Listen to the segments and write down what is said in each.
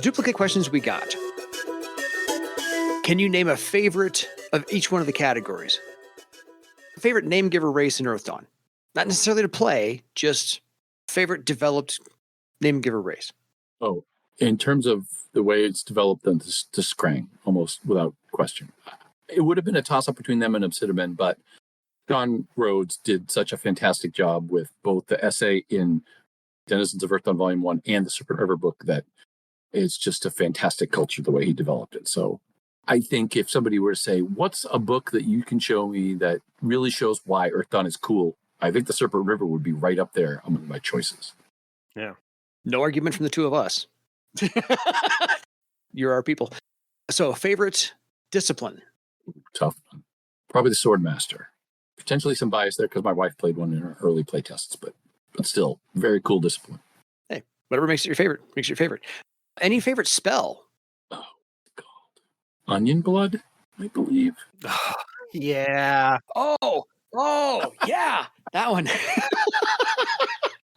duplicate questions we got. Can you name a favorite of each one of the categories? A favorite name giver race in Earthdawn. Not necessarily to play, just favorite developed name giver race. Oh, in terms of the way it's developed then to Scrang, almost without question. It would have been a toss-up between them and Obsidian, but John Rhodes did such a fantastic job with both the essay in Denizens of Earthdawn Volume 1 and the Serpent River book that it's just a fantastic culture the way he developed it. So I think if somebody were to say, what's a book that you can show me that really shows why Earthdawn is cool, I think the Serpent River would be right up there among my choices. Yeah. No argument from the two of us. You're our people. So, favorite discipline? Tough one. Probably the Swordmaster. Potentially some bias there because my wife played one in her early play tests, but still, very cool discipline. Hey, whatever makes it your favorite, makes it your favorite. Any favorite spell? Oh, God. Onion Blood, I believe. Yeah. Oh, yeah. That one.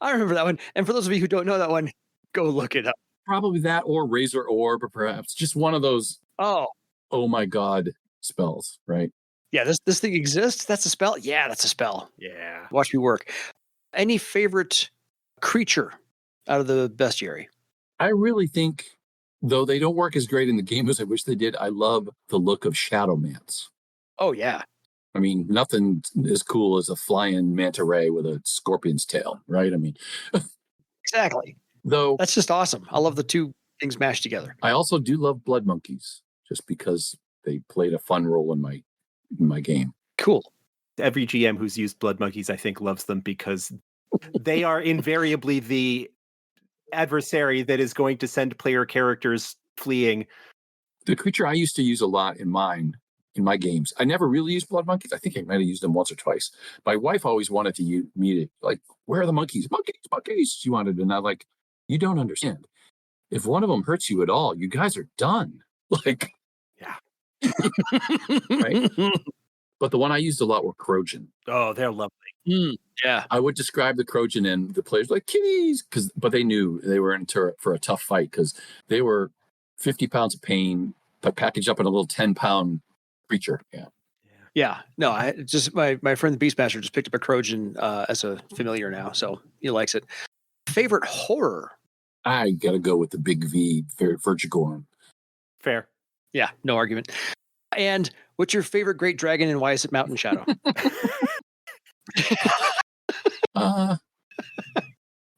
I remember that one. And for those of you who don't know that one, go look it up. Probably that or Razor Orb, or perhaps just one of those. Oh my God spells, right? Yeah, this thing exists. That's a spell. Yeah, that's a spell. Yeah. Watch me work. Any favorite creature out of the bestiary? I really think, though they don't work as great in the game as I wish they did, I love the look of Shadowmance. Oh, yeah. I mean, nothing as cool as a flying manta ray with a scorpion's tail, right? I mean, exactly. Though that's just awesome. I love the two things mashed together. I also do love blood monkeys, just because they played a fun role in my game. Cool. Every GM who's used blood monkeys, I think, loves them because they are invariably the adversary that is going to send player characters fleeing. The creature I used to use a lot in my games, I never really used blood monkeys. I think I might have used them once or twice. My wife always wanted to use me to, like, where are the monkeys? Monkeys. She wanted, and I'm like, you don't understand. If one of them hurts you at all, you guys are done. Like, yeah. Right? But the one I used a lot were Krogan. Oh, they're lovely. Yeah. I would describe the Krogan and the players like kitties, but they knew they were in for a tough fight because they were 50 pounds of pain, but packaged up in a little 10-pound creature. Yeah. Yeah. No, I just my friend the Beastmaster just picked up a Krogan as a familiar now, so he likes it. Favorite horror? I gotta go with the big V, Vertigorn. Fair. Yeah, no argument. And what's your favorite great dragon and why is it Mountain Shadow?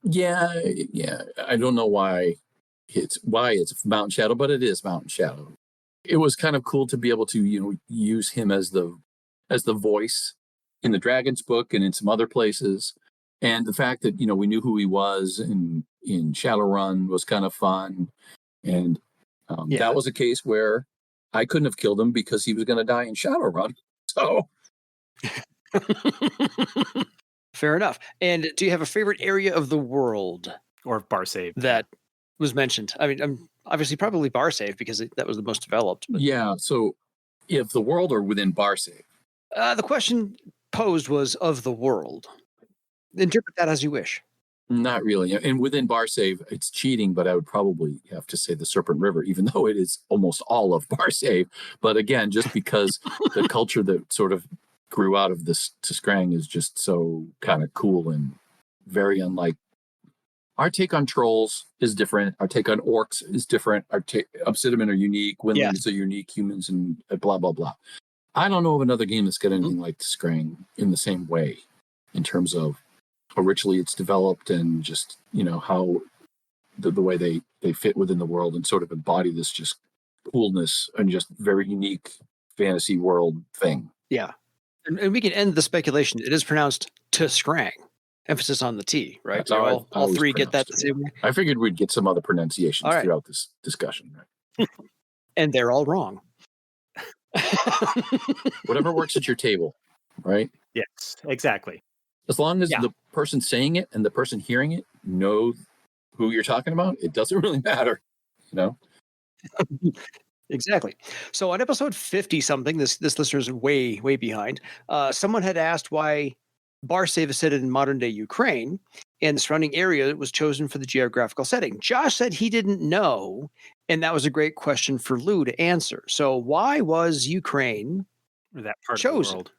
Yeah. I don't know why it's Mountain Shadow, but it is Mountain Shadow. It was kind of cool to be able to, use him as the voice in the Dragon's book and in some other places. And the fact that, we knew who he was in Shadowrun was kind of fun. And that was a case where I couldn't have killed him because he was going to die in Shadowrun. So fair enough. And do you have a favorite area of the world or Barsave that was mentioned? I mean, I'm obviously probably Barsave because that was the most developed. But... Yeah. So if the world or within Barsave? The question posed was of the world. Interpret that as you wish. Not really. And within Barsave, it's cheating, but I would probably have to say the Serpent River, even though it is almost all of Barsave. But again, just because the culture that sort of grew out of this Scrang is just so kind of cool and very unlike. Our take on trolls is different. Our take on orcs is different. Our Obsidian are unique. Windlings are unique. Humans and blah, blah, blah. I don't know of another game that's got anything like the Scrang in the same way in terms of how richly it's developed and just, how the way they fit within the world and sort of embody this just coolness and just very unique fantasy world thing. Yeah. And we can end the speculation. It is pronounced to Scrang. Emphasis on the T, right? That's so all three get that the same way. I figured we'd get some other pronunciations throughout this discussion. Right? And they're all wrong. Whatever works at your table, right? Yes, exactly. As long as the person saying it and the person hearing it know who you're talking about, it doesn't really matter, Exactly. So on episode 50 something, this listener's way behind. Someone had asked why Barsav is set in modern-day Ukraine, and the surrounding area was chosen for the geographical setting. Josh said he didn't know, and that was a great question for Lou to answer. So why was Ukraine Or that part of chosen? the world.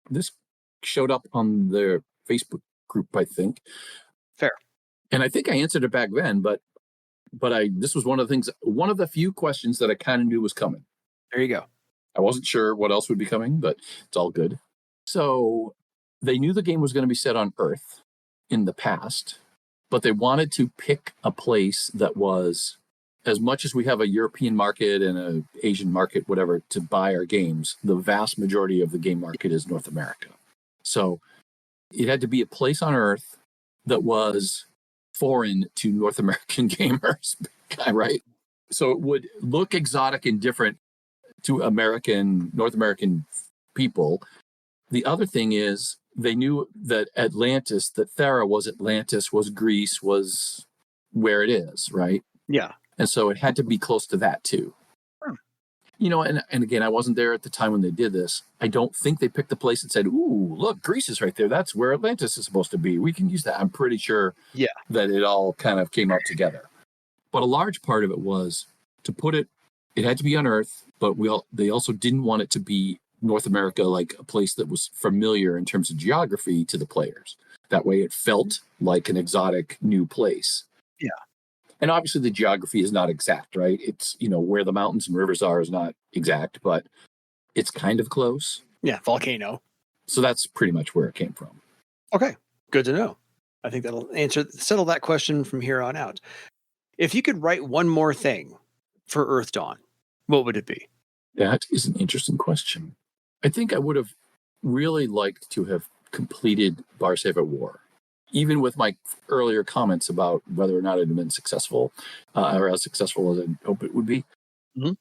This showed up on their Facebook group, I think. Fair. And I think I answered it back then, but this was one of the few questions that I kind of knew was coming. There you go. I wasn't sure what else would be coming, but it's all good. So they knew the game was going to be set on Earth in the past, but they wanted to pick a place that was, as much as we have a European market and an Asian market, whatever, to buy our games, the vast majority of the game market is North America. So it had to be a place on Earth that was foreign to North American gamers, right? So it would look exotic and different to North American people. The other thing is they knew that Thera was Atlantis, was Greece, was where it is, right? Yeah. And so it had to be close to that too. And again, I wasn't there at the time when they did this. I don't think they picked the place and said, ooh, look, Greece is right there. That's where Atlantis is supposed to be. We can use that. I'm pretty sure that it all kind of came out together. But a large part of it was to put it had to be on Earth, but they also didn't want it to be North America, like a place that was familiar in terms of geography to the players. That way it felt like an exotic new place. Yeah. And obviously the geography is not exact, right? It's, where the mountains and rivers are is not exact, but it's kind of close. Yeah, volcano. So that's pretty much where it came from. Okay, good to know. I think that'll settle that question from here on out. If you could write one more thing for Earthdawn, what would it be? That is an interesting question. I think I would have really liked to have completed Barsav at War. Even with my earlier comments about whether or not it had been successful, or as successful as I hope it would be. Mm-hmm.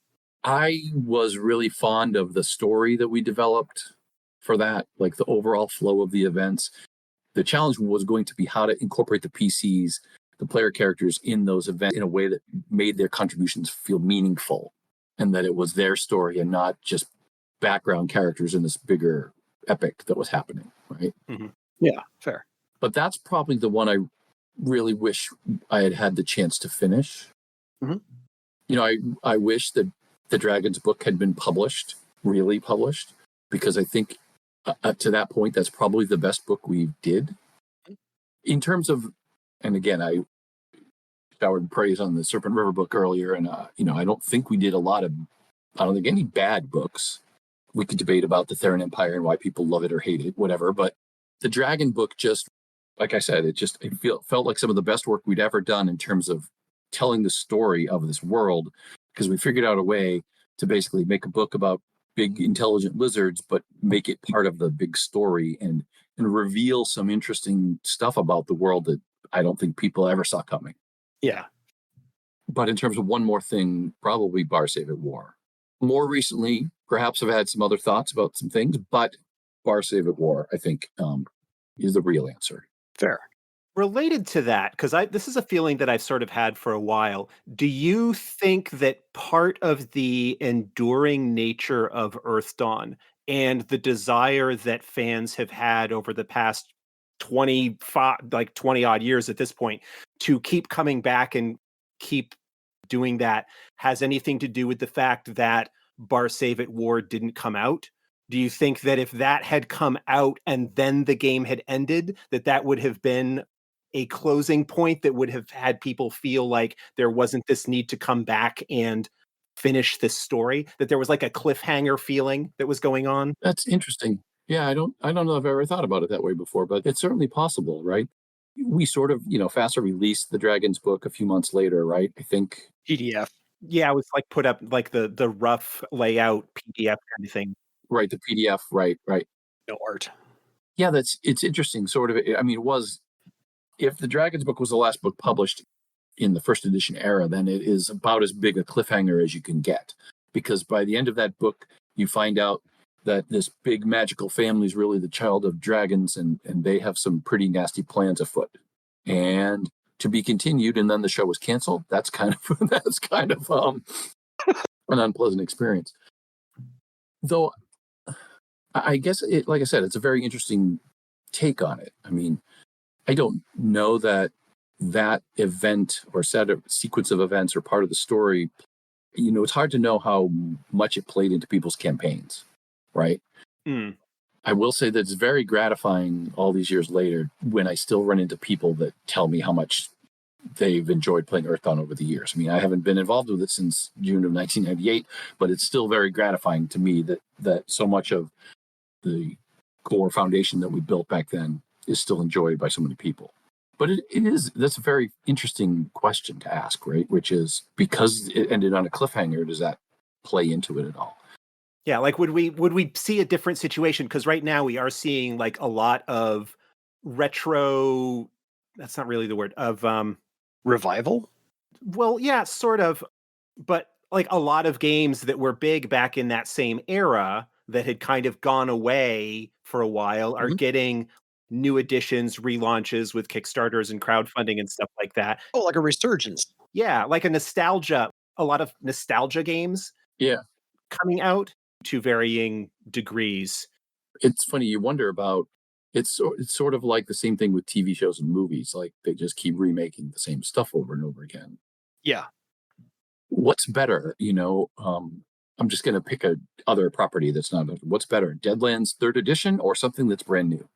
I was really fond of the story that we developed for that, like the overall flow of the events. The challenge was going to be how to incorporate the PCs, the player characters in those events in a way that made their contributions feel meaningful, and that it was their story and not just background characters in this bigger epic that was happening, right? Mm-hmm. Yeah, fair. But that's probably the one I really wish I had had the chance to finish. Mm-hmm. I wish that the Dragon's book had been really published, because I think to that point, that's probably the best book we did. In terms of, and again, I showered praise on the Serpent River book earlier, and I don't think we did I don't think any bad books. We could debate about the Theron Empire and why people love it or hate it, whatever. But the Dragon book, just like I said, it felt like some of the best work we'd ever done in terms of telling the story of this world, because we figured out a way to basically make a book about big intelligent lizards, but make it part of the big story and reveal some interesting stuff about the world that I don't think people ever saw coming. Yeah. But in terms of one more thing, probably Barsav at War. More recently, perhaps I've had some other thoughts about some things, but Barsav at War, I think, is the real answer. Fair. Related to that, because this is a feeling that I've sort of had for a while. Do you think that part of the enduring nature of Earthdawn and the desire that fans have had over the past 20 odd years at this point to keep coming back and keep doing that has anything to do with the fact that Barsav at War didn't come out? Do you think that if that had come out and then the game had ended, that would have been a closing point that would have had people feel like there wasn't this need to come back and finish this story, that there was like a cliffhanger feeling that was going on? That's interesting. Yeah, I don't know if I've ever thought about it that way before, but it's certainly possible, right? We sort of, FASA released the Dragon's book a few months later, right? I think. PDF. Yeah, it was like put up like the rough layout PDF kind of thing. Right, the PDF, right. No art. Yeah, it's interesting. Sort of, I mean, it was, if the Dragon's book was the last book published in the first edition era, then it is about as big a cliffhanger as you can get. Because by the end of that book, you find out that this big magical family is really the child of dragons, and they have some pretty nasty plans afoot. And to be continued, and then the show was canceled. That's kind of an unpleasant experience. Though I guess like I said, it's a very interesting take on it. I mean, I don't know that event or set of sequence of events or part of the story, it's hard to know how much it played into people's campaigns, right? I will say that it's very gratifying all these years later when I still run into people that tell me how much they've enjoyed playing Earthdawn over the years. I mean, I haven't been involved with it since June of 1998, but it's still very gratifying to me that so much of the core foundation that we built back then is still enjoyed by so many people. But that's a very interesting question to ask, right? Which is, because it ended on a cliffhanger, does that play into it at all? Yeah, like would we see a different situation? Because right now we are seeing like a lot of retro. That's not really the word of revival. Well, yeah, sort of, but like a lot of games that were big back in that same era that had kind of gone away for a while are getting new editions, relaunches with Kickstarters and crowdfunding and stuff like that. Oh, like a resurgence. Yeah, like a lot of nostalgia games. Yeah. Coming out to varying degrees. It's funny, you wonder about it's sort of like the same thing with TV shows and movies. Like they just keep remaking the same stuff over and over again. Yeah. What's better? I'm just going to pick a other property that's not. What's better, Deadlands 3rd edition or something that's brand new?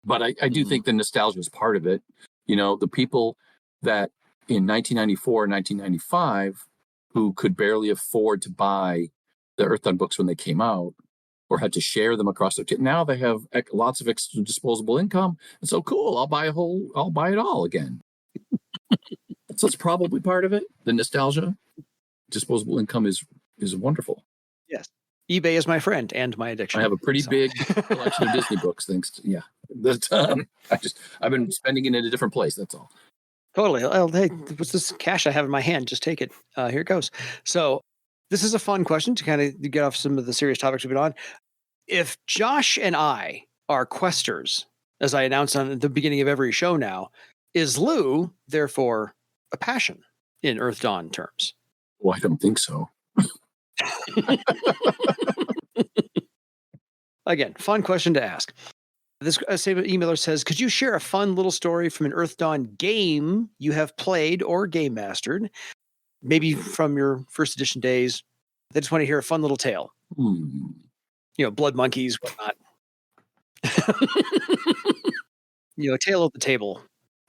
But I do think the nostalgia is part of it. The people that in 1994, 1995, who could barely afford to buy the Earthdawn books when they came out, or had to share them across their now they have lots of extra disposable income, and so cool, I'll buy it all again. So it's probably part of it. The nostalgia, disposable income is wonderful. Yes, eBay is my friend and my addiction. I have a pretty big collection of Disney books. Thanks to, I've been spending it in a different place. That's all. Totally. Oh, hey, what's this cash I have in my hand? Just take it. Here it goes. So this is a fun question to kind of get off some of the serious topics we've been on. If Josh and I are questers, as I announced on the beginning of every show now, is Lou, therefore, a passion in Earthdawn terms? Well, I don't think so. Again, fun question to ask. This same emailer says, could you share a fun little story from an Earthdawn game you have played or game mastered? Maybe from your first edition days. They just want to hear a fun little tale. Blood monkeys, whatnot. Tale of the table.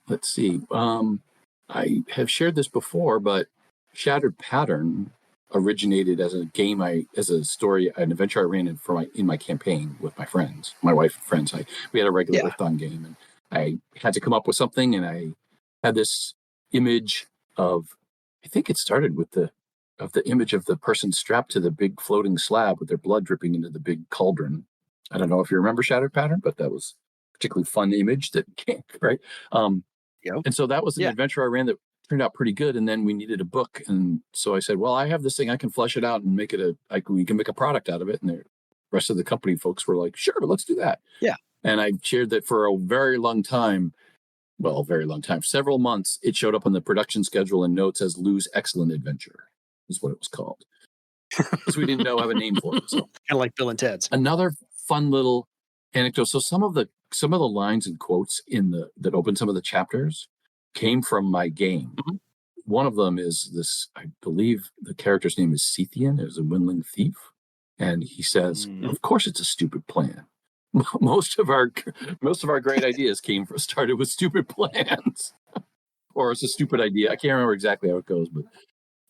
Let's see. I have shared this before, but Shattered Pattern originated as a game, as a story, an adventure I ran in my campaign with my friends, my wife and friends. We had a regular Earthdawn game, and I had to come up with something, and I had this image of, I think it started with the image of the person strapped to the big floating slab with their blood dripping into the big cauldron. I don't know if you remember Shattered Pattern, but that was a particularly fun image that came, right? And so that was an adventure I ran that turned out pretty good. And then we needed a book. And so I said, well, I have this thing, I can flesh it out and make it we can make a product out of it. And the rest of the company folks were like, sure, let's do that. Yeah. And I shared that for a very long time. Well, a very long time, several months, it showed up on the production schedule and notes as Lou's Excellent Adventure, is what it was called. Because we didn't have a name for it. So. Kind of like Bill and Ted's. Another fun little anecdote. So some of the lines and quotes that open some of the chapters came from my game. One of them is this, I believe the character's name is Sethian, is a windling thief. And he says, of course it's a stupid plan. Most of our great ideas started with stupid plans. Or it's a stupid idea. I can't remember exactly how it goes, but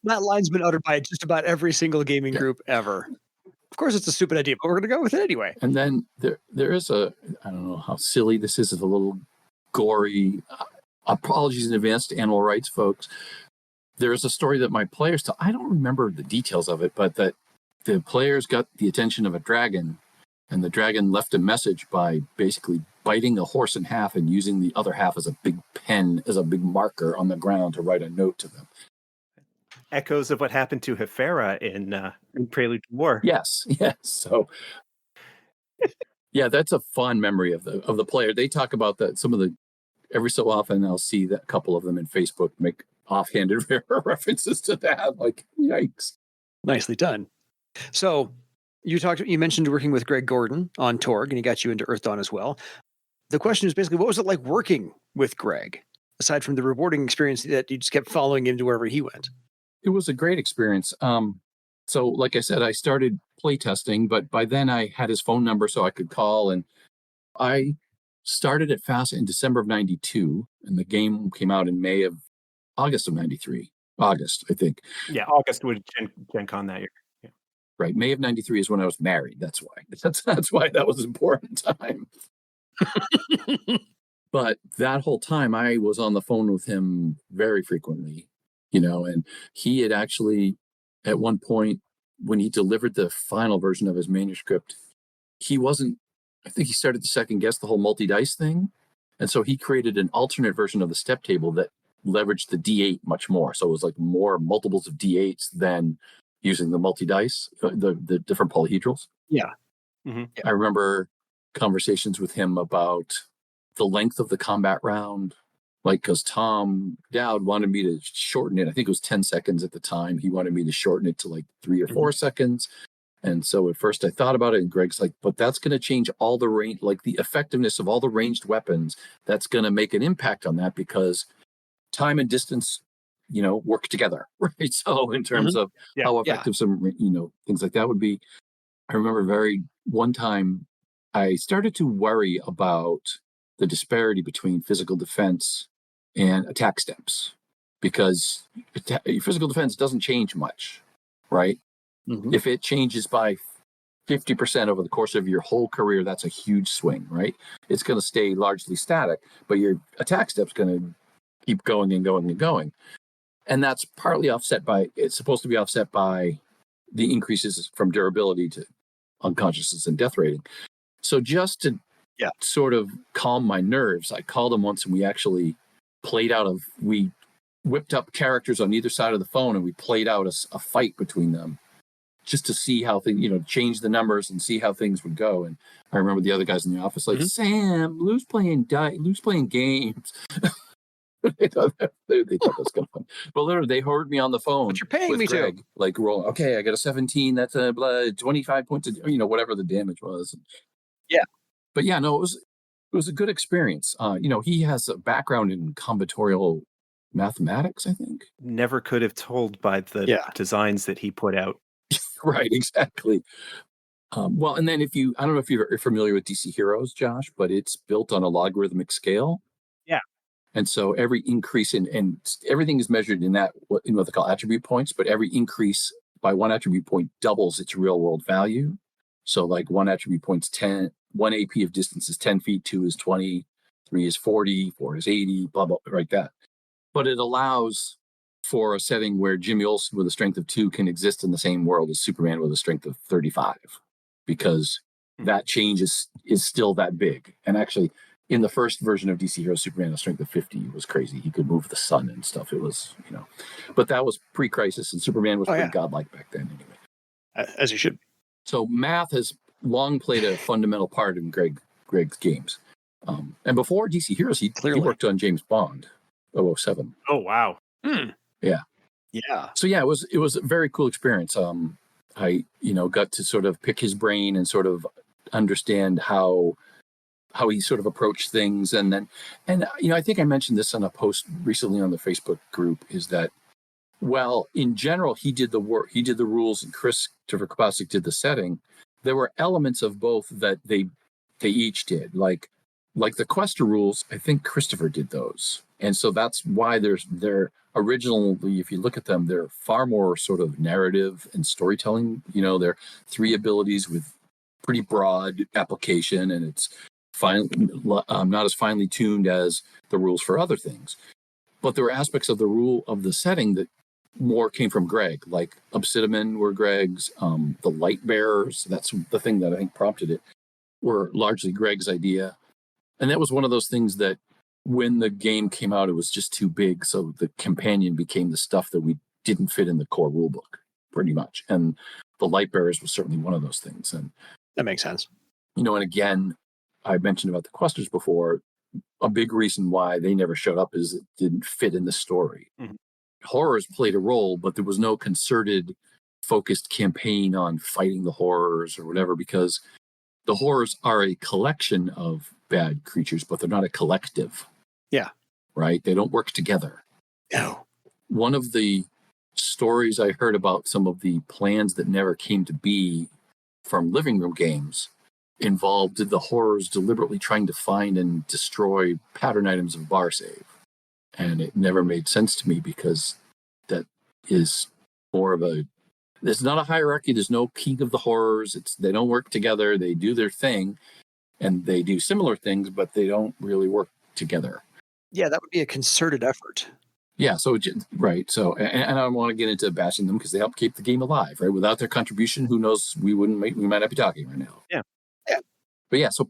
that line's been uttered by just about every single gaming group ever. Of course it's a stupid idea, but we're going to go with it anyway. And then there is I don't know how silly this is, a little gory. Apologies in advance to animal rights folks. There is a story that my players tell. I don't remember the details of it, but that the players got the attention of a dragon, and the dragon left a message by basically biting a horse in half and using the other half as a big pen, as a big marker on the ground to write a note to them. Echoes of what happened to Hefera in Prelude to War. Yes. So, yeah, that's a fond memory of the player. They talk about that. Every so often, I'll see that couple of them in Facebook make offhanded references to that. Like, yikes! Nicely done. So, you mentioned working with Greg Gorden on Torg, and he got you into Earthdawn as well. the question is basically, what was it like working with Greg, aside from the rewarding experience that you just kept following him to wherever he went? It was a great experience. So like I said, I started playtesting, but by then I had his phone number so I could call. And I started at FAST in December of 92, and the game came out in August of 93. August, I think. Yeah, August was Gen Con that year. Yeah. Right. May of 93 is when I was married. That's why. That's why that was an important time. But that whole time I was on the phone with him very frequently, and he had actually, at one point, when he delivered the final version of his manuscript, I think he started to second guess the whole multi-dice thing. And so he created an alternate version of the step table that leveraged the D8 much more. So it was like more multiples of D8s than using the multi-dice, the different polyhedrals. Yeah. Mm-hmm. I remember conversations with him about the length of the combat round, like, because Tom Dowd wanted me to shorten it. I think it was 10 seconds at the time. He wanted me to shorten it to like 3 or 4 seconds. And so at first I thought about it, and Greg's like, but that's going to change all the range, like the effectiveness of all the ranged weapons. That's going to make an impact on that, because time and distance, work together, right? So in terms of how effective some, things like that would be. I remember one time I started to worry about the disparity between physical defense and attack steps, because physical defense doesn't change much, right? Mm-hmm. If it changes by 50% over the course of your whole career, that's a huge swing, right? It's going to stay largely static, but your attack step's going to keep going and going and going. And that's partly it's supposed to be offset by the increases from durability to unconsciousness and death rating. So just to sort of calm my nerves, I called him once, and we whipped up characters on either side of the phone, and we played out a fight between them, just to see how things, change the numbers and see how things would go. And I remember the other guys in the office like, Sam, Lou's playing games. they thought that was kind of fun. But literally, they heard me on the phone. But you're paying with me Greg, to. like, roll. Okay, I got a 17. That's 25 points. Whatever the damage was. Yeah. But yeah, no, it was a good experience. He has a background in combinatorial mathematics, I think. Never could have told by the designs that he put out. Right, exactly. Well, and then I don't know if you're familiar with DC Heroes, Josh, but it's built on a logarithmic scale. Yeah. And so every increase and everything is measured in what they call attribute points, but every increase by one attribute point doubles its real world value. So like one attribute point's 10, one AP of distance is 10 feet, 2 is 20, 3 is 40, 4 is 80, blah, blah, like that. But it allows for a setting where Jimmy Olsen with a strength of 2 can exist in the same world as Superman with a strength of 35, because that change is still that big. And actually, in the first version of DC Heroes, Superman, a strength of 50 was crazy. He could move the sun and stuff. It was, but that was pre-crisis, and Superman was pretty godlike back then anyway. As you should. So math has long played a fundamental part in Greg's games. And before DC Heroes, he worked on James Bond, 007. Oh, wow. Yeah. Yeah. So yeah, it was a very cool experience. I got to sort of pick his brain and sort of understand how he sort of approached things. And I think I mentioned this on a post recently on the Facebook group, is that, well, in general, he did the work, he did the rules, and Christopher Kopasik did the setting. There were elements of both that they each did. Like the Quester rules, I think Christopher did those. And so that's why they're originally, if you look at them, they're far more sort of narrative and storytelling. They're 3 abilities with pretty broad application, and it's not as finely tuned as the rules for other things. But there were aspects of the rule of the setting that more came from Greg, like Obsidian were Greg's, the Light Bearers, that's the thing that I think prompted it, were largely Greg's idea. And that was one of those things that when the game came out, it was just too big. So the companion became the stuff that we didn't fit in the core rulebook, pretty much. And the Light Bearers was certainly one of those things. And that makes sense. And again, I mentioned about the Questers before. A big reason why they never showed up is it didn't fit in the story. Mm-hmm. Horrors played a role, but there was no concerted, focused campaign on fighting the horrors or whatever, because the horrors are a collection of bad creatures, but they're not a collective. Yeah. Right? They don't work together. No. One of the stories I heard about some of the plans that never came to be from living room games involved the horrors deliberately trying to find and destroy pattern items of bar save. And it never made sense to me because that is more of a, there's not a hierarchy. There's no king of the horrors. They don't work together. They do their thing and they do similar things, but they don't really work together. Yeah, that would be a concerted effort. Yeah, so right. So, and I don't want to get into bashing them because they help keep the game alive, right? Without their contribution, who knows? We might not be talking right now. Yeah. But yeah, so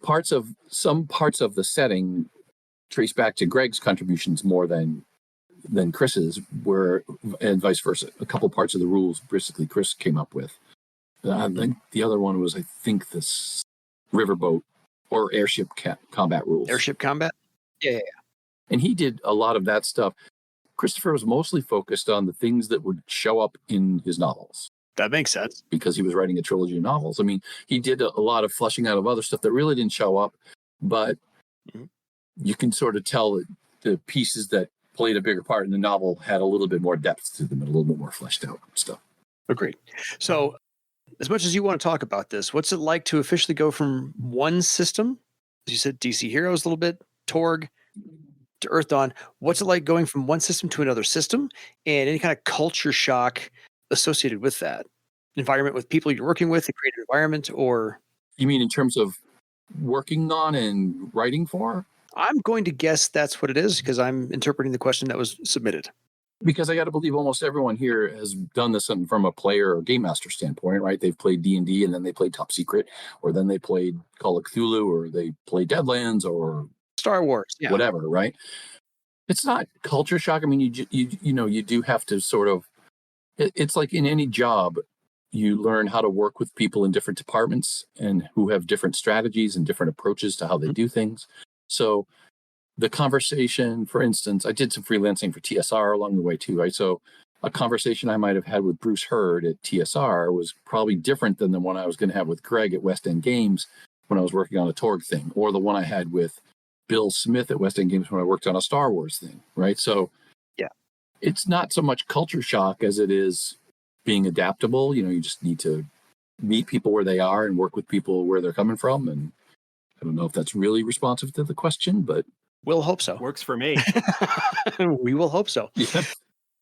some parts of the setting trace back to Greg's contributions more than Chris's, and vice versa. A couple parts of the rules, basically, Chris came up with. I think the other one was, this riverboat or airship combat rules. Airship combat? Yeah. And he did a lot of that stuff. Christopher was mostly focused on the things that would show up in his novels. That makes sense. Because he was writing a trilogy of novels. I mean, he did a lot of fleshing out of other stuff that really didn't show up, but you can sort of tell that the pieces that played a bigger part in the novel had a little bit more depth to them and a little bit more fleshed out stuff. Agreed. So, as much as you want to talk about this, what's it like to officially go from one system, as you said, DC Heroes a little bit, Torg, to Earthdawn? What's it like going from one system to another system, and any kind of culture shock associated with that environment, with people you're working with, the creative environment? Or you mean in terms of working on and writing for? I'm going to guess that's what it is because I'm interpreting the question that was submitted. Because I got to believe almost everyone here has done this from a player or game master standpoint, right? They've played D&D and then they played Top Secret, or then they played Call of Cthulhu, or they played Deadlands, or Star Wars, whatever, right? It's not culture shock. I mean, you do have to sort of. It's like in any job, you learn how to work with people in different departments and who have different strategies and different approaches to how they do things. So the conversation, for instance, I did some freelancing for TSR along the way too, right? So a conversation I might have had with Bruce Hurd at TSR was probably different than the one I was going to have with Greg at West End Games when I was working on a Torg thing, or the one I had with Bill Smith at West End Games when I worked on a Star Wars thing, right? So it's not so much culture shock as it is being adaptable. You just need to meet people where they are and work with people where they're coming from. And I don't know if that's really responsive to the question, but we'll hope so. Works for me. We will hope so. Yeah.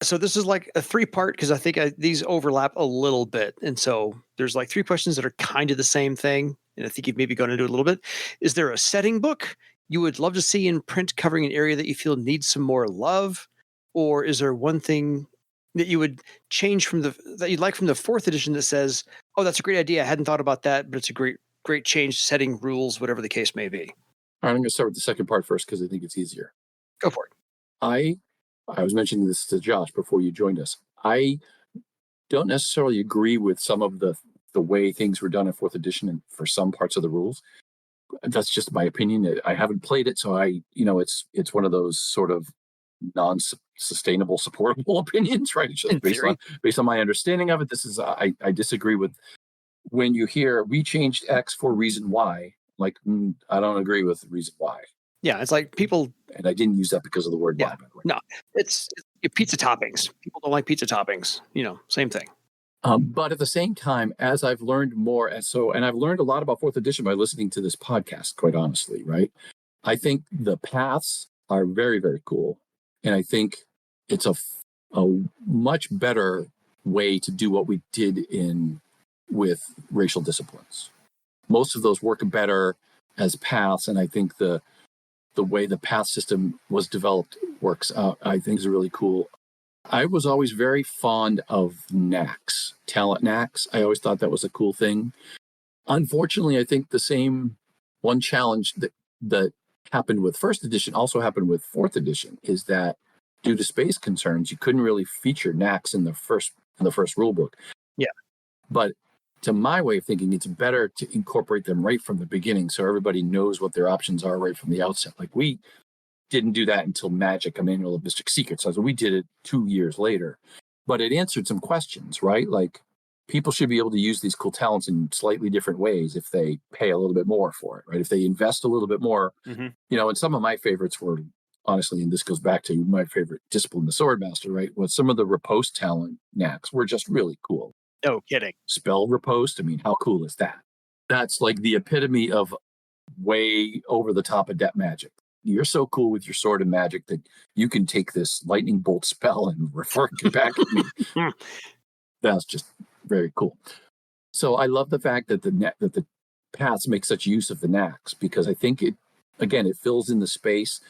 So this is like a 3-part because I think these overlap a little bit. And so there's like 3 questions that are kind of the same thing. And I think you've maybe gone into it a little bit. Is there a setting book you would love to see in print covering an area that you feel needs some more love? Or is there one thing that you would change that you'd like from the 4th edition that says, oh, that's a great idea. I hadn't thought about that, but it's a great change, setting, rules, whatever the case may be. All right, I'm going to start with the second part first because I think it's easier. Go for it. I was mentioning this to Josh before you joined us. I don't necessarily agree with some of the way things were done in 4th edition and for some parts of the rules. That's just my opinion. I haven't played it, so it's one of those sort of non-sustainable, supportable opinions, right? It's just based on my understanding of it. This is I disagree with when you hear we changed X for reason Y. Like I don't agree with the reason why. Yeah, it's like people, and I didn't use that because of the word Y. By the way. No, it's pizza toppings. People don't like pizza toppings. Same thing. But at the same time, as I've learned more, and I've learned a lot about 4th edition by listening to this podcast, quite honestly, right? I think the paths are very, very cool. And I think it's a much better way to do what we did with racial disciplines. Most of those work better as paths, and I think the way the path system was developed works out. I think is really cool. I was always very fond of NACs, talent NACs. I always thought that was a cool thing. Unfortunately, I think the same one challenge that happened with 1st edition also happened with 4th edition is that due to space concerns, you couldn't really feature NACs in the first rule book. Yeah. But to my way of thinking, it's better to incorporate them right from the beginning so everybody knows what their options are right from the outset. Like we didn't do that until Magic, a Manual of Mystic Secrets. So we did it 2 years later. But it answered some questions, right? Like people should be able to use these cool talents in slightly different ways if they pay a little bit more for it, right? If they invest a little bit more, Mhm. and some of my favorites were, honestly, and this goes back to my favorite discipline, the Swordmaster, right? Was some of the riposte talent knacks were just really cool. No kidding. Spell riposte, I mean, how cool is that? That's like the epitome of way over the top adept magic. You're so cool with your sword and magic that you can take this lightning bolt spell and refer it back at me. That's just very cool. So I love the fact that the paths make such use of the knacks, because I think it fills in the space.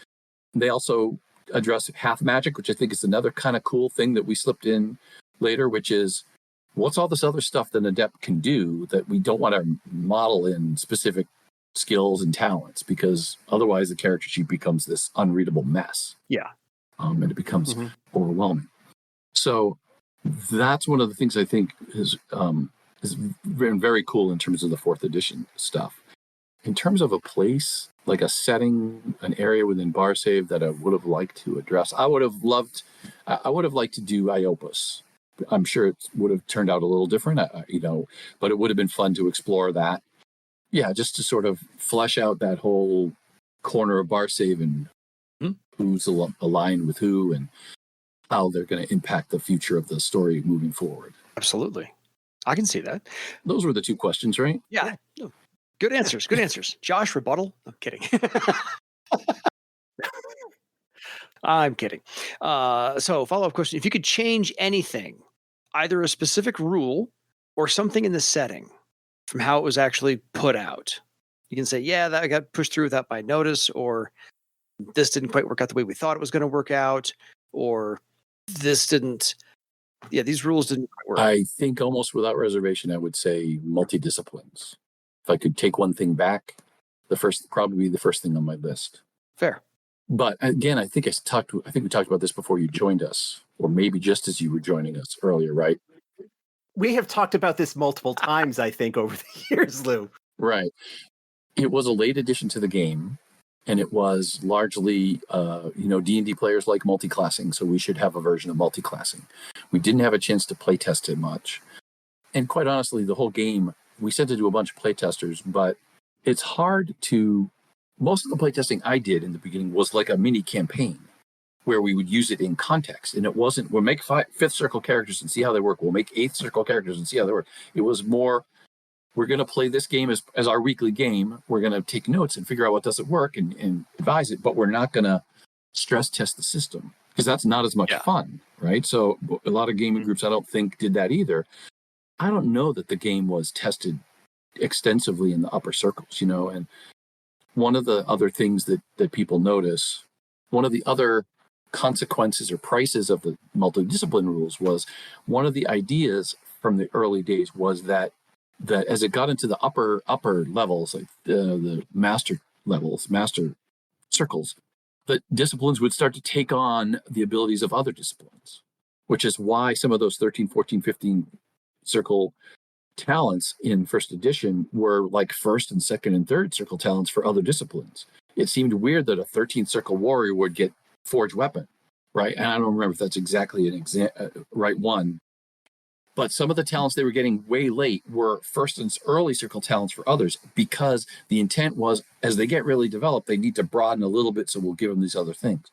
They also address half magic, which I think is another kind of cool thing that we slipped in later, which is what's all this other stuff that an adept can do that we don't want to model in specific skills and talents, because otherwise the character sheet becomes this unreadable mess. Yeah. And it becomes overwhelming. So that's one of the things I think has been very cool in terms of the 4th edition stuff. In terms of a place, like a setting, an area within Barsave that I would have liked to address, I would have liked to do Iopus. I'm sure it would have turned out a little different, but it would have been fun to explore that. Yeah, just to sort of flesh out that whole corner of Barsave and who's aligned with who and how they're going to impact the future of the story moving forward. Absolutely. I can see that. Those were the 2 questions, right? Yeah. Good answers. Good answers. Josh, rebuttal? I'm kidding. I'm kidding. So follow-up question. If you could change anything, either a specific rule or something in the setting from how it was actually put out, you can say, yeah, that got pushed through without my notice, or this didn't quite work out the way we thought it was going to work out, or these rules didn't quite work. I think almost without reservation, I would say multi-disciplines. If I could take one thing back, probably the first thing on my list. Fair. But again, I think we talked about this before you joined us, or maybe just as you were joining us earlier, right? We have talked about this multiple times, I think, over the years, Lou. Right. It was a late addition to the game, and it was largely, D&D players like multi-classing, so we should have a version of multi-classing. We didn't have a chance to play test it much. And quite honestly, the whole game, we sent it to a bunch of play testers, but it's hard to... Most of the playtesting I did in the beginning was like a mini campaign where we would use it in context. And it wasn't, we'll make 5th circle characters and see how they work. We'll make 8th circle characters and see how they work. It was more, we're going to play this game as our weekly game. We're going to take notes and figure out what doesn't work and advise it, but we're not going to stress test the system because that's not as much fun, right? So a lot of gaming groups, I don't think, did that either. I don't know that the game was tested extensively in the upper circles, and one of the other things that people notice, one of the other consequences or prices of the multidiscipline rules was one of the ideas from the early days was that as it got into the upper levels, like the master levels, master circles, that disciplines would start to take on the abilities of other disciplines, which is why some of those 13, 14, 15 circle talents in 1st edition were like 1st and 2nd and 3rd circle talents for other disciplines. It seemed weird that a 13th circle warrior would get forged weapon, right? And I don't remember if that's exactly an right one, but some of the talents they were getting way late were 1st and early circle talents for others, because the intent was as they get really developed, they need to broaden a little bit, so we'll give them these other things.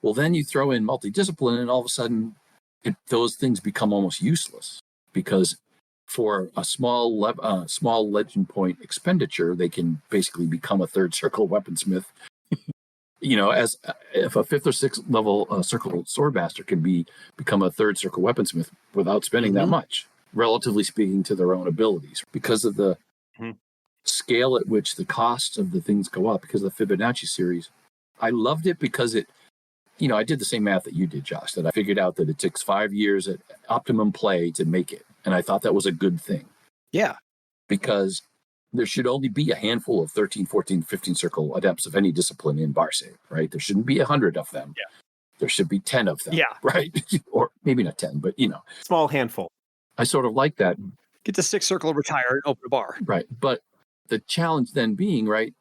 Well, then you throw in multidiscipline and all of a sudden those things become almost useless, because for a small legend point expenditure, they can basically become a 3rd circle weaponsmith. As if a 5th or 6th level circle swordmaster can become a 3rd circle weaponsmith without spending that much, relatively speaking, to their own abilities, because of the scale at which the cost of the things go up. Because of the Fibonacci series, I loved it because it. I did the same math that you did, Josh, that I figured out that it takes 5 years at optimum play to make it. And I thought that was a good thing. Yeah. Because there should only be a handful of 13, 14, 15 circle adepts of any discipline in Barsave, right? There shouldn't be 100 of them. Yeah. There should be 10 of them, right? Or maybe not 10, but, Small handful. I sort of like that. Get to 6th circle, retire, and open a bar. Right. But the challenge then being, right,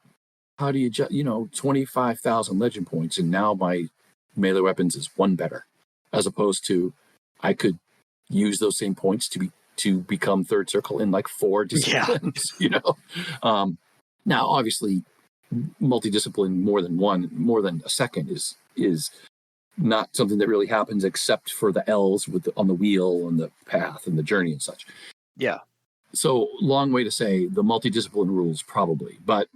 how do you, 25,000 legend points, and now my melee weapons is 1 better, as opposed to I could use those same points to to become third circle in like 4 disciplines, Now, obviously, multidiscipline more than a second is not something that really happens except for the L's on the wheel and the path and the journey and such. Yeah. So long way to say the multidiscipline rules probably, but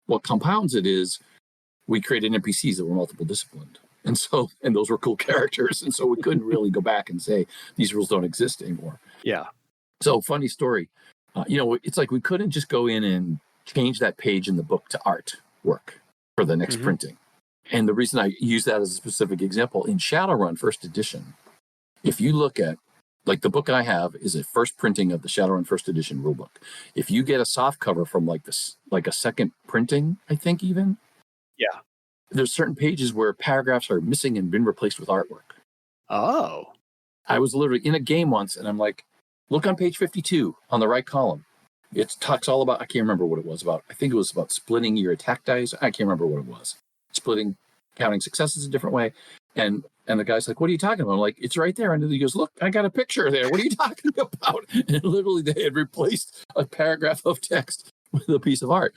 what compounds it is we created NPCs that were multiple disciplined. And those were cool characters. And so we couldn't really go back and say these rules don't exist anymore. Yeah. So funny story. It's like we couldn't just go in and change that page in the book to artwork for the next printing. And the reason I use that as a specific example, in Shadowrun first edition, if you look at, like the book I have is a first printing of the Shadowrun first edition rulebook. If you get a soft cover from like a second printing, I think even. Yeah. There's certain pages where paragraphs are missing and been replaced with artwork. Oh. I was literally in a game once and I'm like, look on page 52 on the right column. It talks all about, I can't remember what it was about. I think it was about splitting your attack dice. I can't remember what it was. Counting successes a different way. And the guy's like, what are you talking about? I'm like, it's right there. And he goes, look, I got a picture there. What are you talking about? And literally they had replaced a paragraph of text with a piece of art.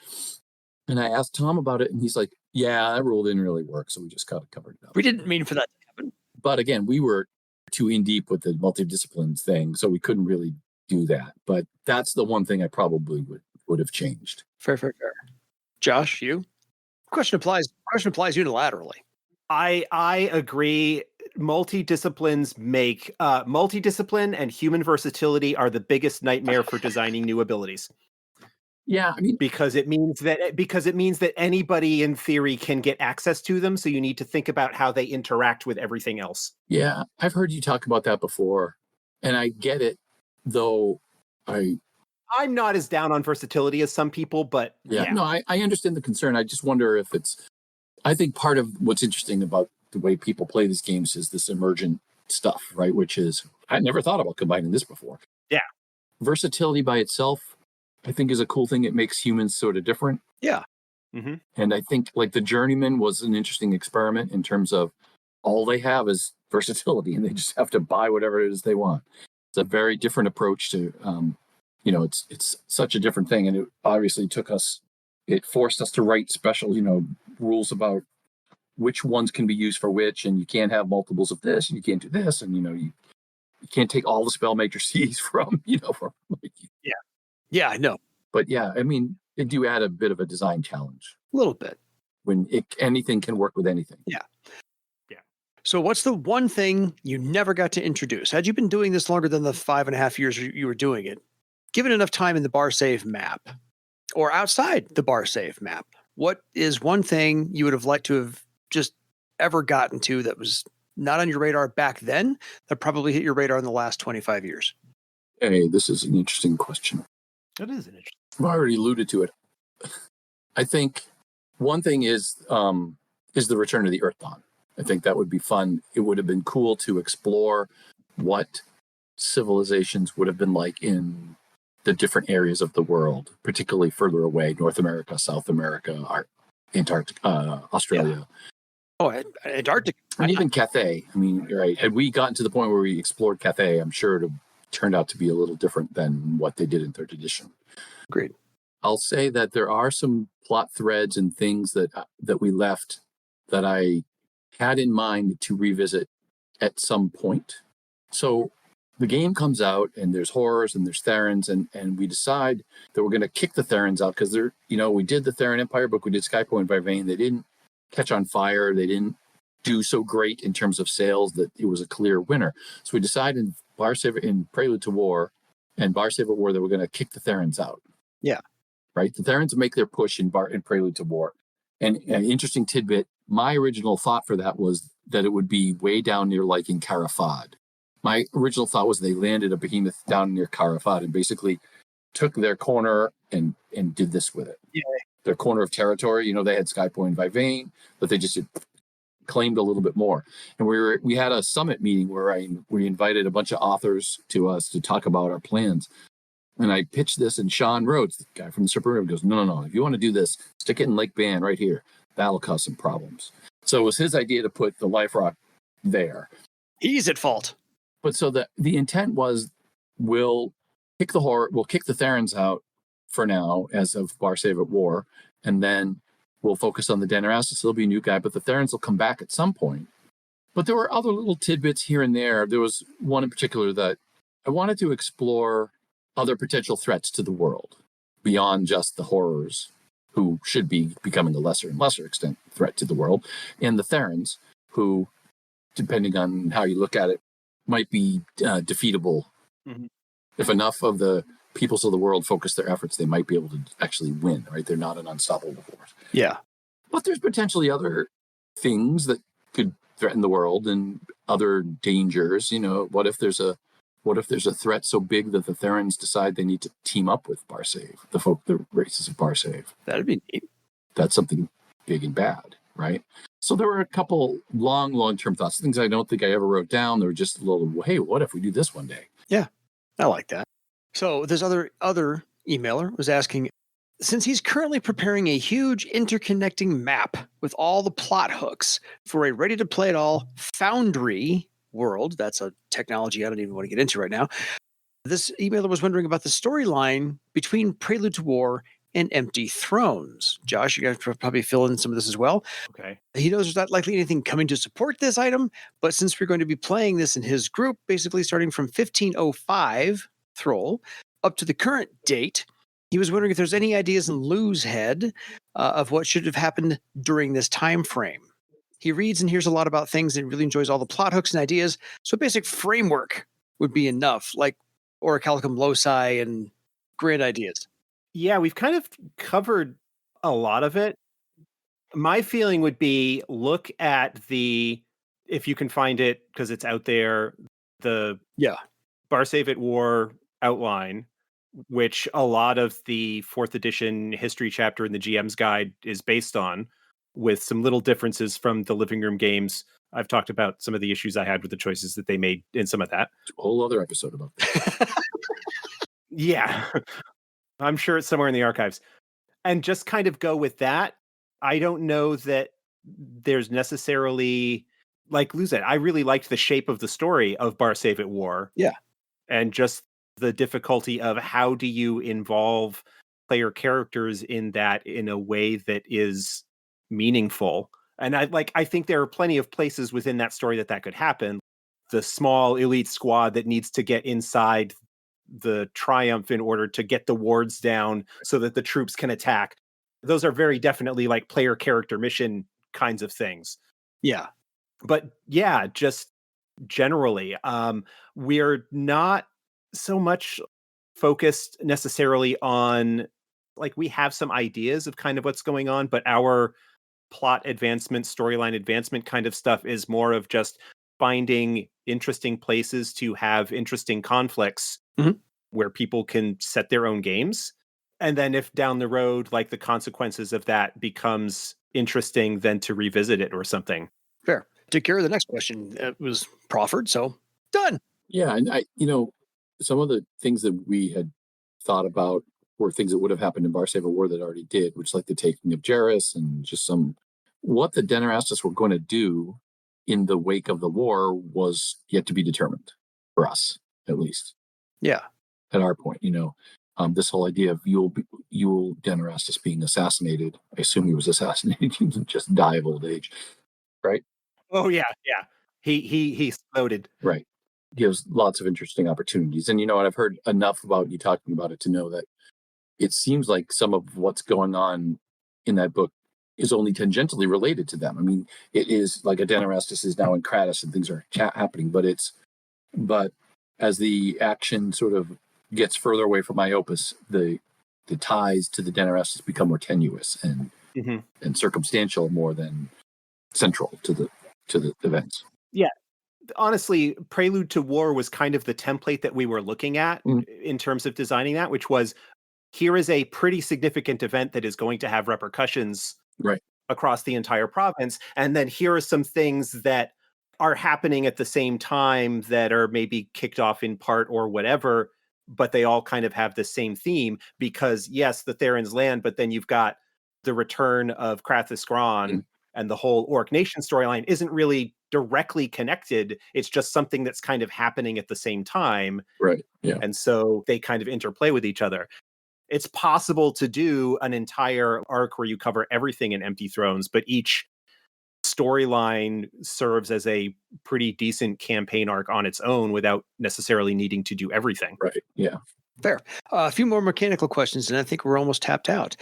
And I asked Tom about it and he's like, yeah, that rule didn't really work. So we just kind of covered it up. We didn't mean for that to happen. But again, we were too in deep with the multidisciplines thing. So we couldn't really do that. But that's the one thing I probably would have changed. Fair. Josh, you? Question applies unilaterally. I agree. Multidisciplines make multidiscipline and human versatility are the biggest nightmare for designing new abilities. Yeah, I mean, because it means that anybody in theory can get access to them. So you need to think about how they interact with everything else. Yeah, I've heard you talk about that before, and I get it. Though I'm not as down on versatility as some people, but yeah. No, I understand the concern. I just wonder if I think part of what's interesting about the way people play these games is this emergent stuff, right? Which is, I never thought about combining this before. Yeah. Versatility by itself, I think, is a cool thing. It makes humans sort of different. Yeah. Mm-hmm. And I think like the Journeyman was an interesting experiment in terms of all they have is versatility and they just have to buy whatever it is they want. It's a very different approach to, it's such a different thing. And it obviously it forced us to write special, rules about which ones can be used for which, and you can't have multiples of this, and you can't do this, and, you can't take all the spell matrices from. Yeah, I know. But yeah, I mean, it do add a bit of a design challenge. A little bit. When anything can work with anything. Yeah. So what's the one thing you never got to introduce? Had you been doing this longer than the 5.5 years you were doing it, given enough time in the bar save map or outside the bar save map, what is one thing you would have liked to have just ever gotten to that was not on your radar back then that probably hit your radar in the last 25 years? Hey, this is an interesting question. That is an interesting. I've already alluded to it. I think one thing is the return of the Earthdawn. I think that would be fun. It would have been cool to explore what civilizations would have been like in the different areas of the world, particularly further away, North America, South America, Antarctica, Australia. Yeah. Oh, Antarctica. And even Cathay. I mean, you're right. Had we gotten to the point where we explored Cathay, I'm sure it would have turned out to be a little different than what they did in third edition. Agreed. I'll say that there are some plot threads and things that we left that I had in mind to revisit at some point. So the game comes out and there's horrors and there's Therans and we decide that we're going to kick the Therans out because we did the Theran Empire book, we did Skypoint by Vane. They didn't catch on fire. They didn't do so great in terms of sales that it was a clear winner. So we decided in Prelude to War and Bar Save at War that we're going to kick the Therans out. Yeah. Right. The Therans make their push in Prelude to War. And an interesting tidbit, my original thought for that was that it would be way down near like in Carafad. My original thought was they landed a behemoth down near Carafad and basically took their corner and did this with it. Yeah. Their corner of territory, they had Skypoint by Vane, but they just claimed a little bit more. And we had a summit meeting where we invited a bunch of authors to us to talk about our plans. And I pitched this, and Sean Rhodes, the guy from the Serpent River, goes, no. If you want to do this, stick it in Lake Ban right here. That'll cause some problems. So it was his idea to put the Life Rock there. He's at fault. But so the intent was we'll kick the Therans out for now as of Barsave at War, and then we'll focus on the Danerastus. There'll be a new guy, but the Therans will come back at some point. But there were other little tidbits here and there. There was one in particular that I wanted to explore other potential threats to the world beyond just the horrors, who should be becoming a lesser and lesser extent threat to the world, and the Therans, who, depending on how you look at it, might be defeatable. Mm-hmm. If enough of the peoples of the world focus their efforts, they might be able to actually win, right? They're not an unstoppable force. Yeah. But there's potentially other things that could threaten the world and other dangers. What if there's a threat so big that the Therans decide they need to team up with Barsave, the races of Barsave? That'd be neat. That's something big and bad, right? So there were a couple long-term thoughts, things I don't think I ever wrote down. They were just a little, hey, what if we do this one day? Yeah, I like that. So this other emailer was asking, since he's currently preparing a huge interconnecting map with all the plot hooks for a ready-to-play-it-all Foundry world, that's a technology I don't even want to get into right now, this emailer was wondering about the storyline between Prelude to War and Empty Thrones. Josh, you guys probably fill in some of this as well. Okay. He knows there's not likely anything coming to support this item, but since we're going to be playing this in his group, basically starting from 1505 Thrall up to the current date, he was wondering if there's any ideas in Lou's head of what should have happened during this time frame. He reads and hears a lot about things and really enjoys all the plot hooks and ideas, so a basic framework would be enough, like Orichalcum Loci and grand ideas. Yeah, we've kind of covered a lot of it. My feeling would be look at if you can find it, because it's out there, the Barsave at War outline, which a lot of the 4th edition history chapter in the GM's Guide is based on, with some little differences from the living room games. I've talked about some of the issues I had with the choices that they made in some of that. A whole other episode about that. Yeah. I'm sure it's somewhere in the archives. And just kind of go with that. I don't know that there's necessarily, like Lou said, I really liked the shape of the story of Barsave at War. Yeah. And just the difficulty of how do you involve player characters in that in a way that is meaningful. And I think there are plenty of places within that story that could happen. The small elite squad that needs to get inside the Triumph in order to get the wards down so that the troops can attack. Those are very definitely like player character mission kinds of things. Yeah. But yeah, just generally, we're not so much focused necessarily on, like, we have some ideas of kind of what's going on, but our plot advancement, storyline advancement kind of stuff is more of just finding interesting places to have interesting conflicts where people can set their own games. And then if down the road, like, the consequences of that becomes interesting, then to revisit it or something. Fair. Took care of the next question that was proffered, so done. Yeah, and some of the things that we had thought about were things that would have happened in Barsave at War that already did, which, like the taking of Jairus and just what the Danerastus were going to do in the wake of the war was yet to be determined, for us, at least. Yeah. At our point, this whole idea of Yule Danerastus being assassinated. I assume he was assassinated. He didn't just die of old age, right? Oh yeah. He exploded. Right. Gives lots of interesting opportunities. And I've heard enough about you talking about it to know that it seems like some of what's going on in that book is only tangentially related to them. I mean, it is like a Danerastus is now in Kratos and things are happening, but as the action sort of gets further away from Iopus, the ties to the Danerastus become more tenuous and circumstantial more than central to the events. Yeah. Honestly, Prelude to War was kind of the template that we were looking at in terms of designing that, which was, here is a pretty significant event that is going to have repercussions across the entire province. And then here are some things that are happening at the same time that are maybe kicked off in part or whatever, but they all kind of have the same theme because, yes, the Therans land, but then you've got the return of Krathis Gron and the whole Orc Nation storyline isn't really directly connected. It's just something that's kind of happening at the same time. Right. Yeah. And so they kind of interplay with each other. It's possible to do an entire arc where you cover everything in Empty Thrones, but each storyline serves as a pretty decent campaign arc on its own without necessarily needing to do everything. Right. Yeah. Fair. A few more mechanical questions, and I think we're almost tapped out.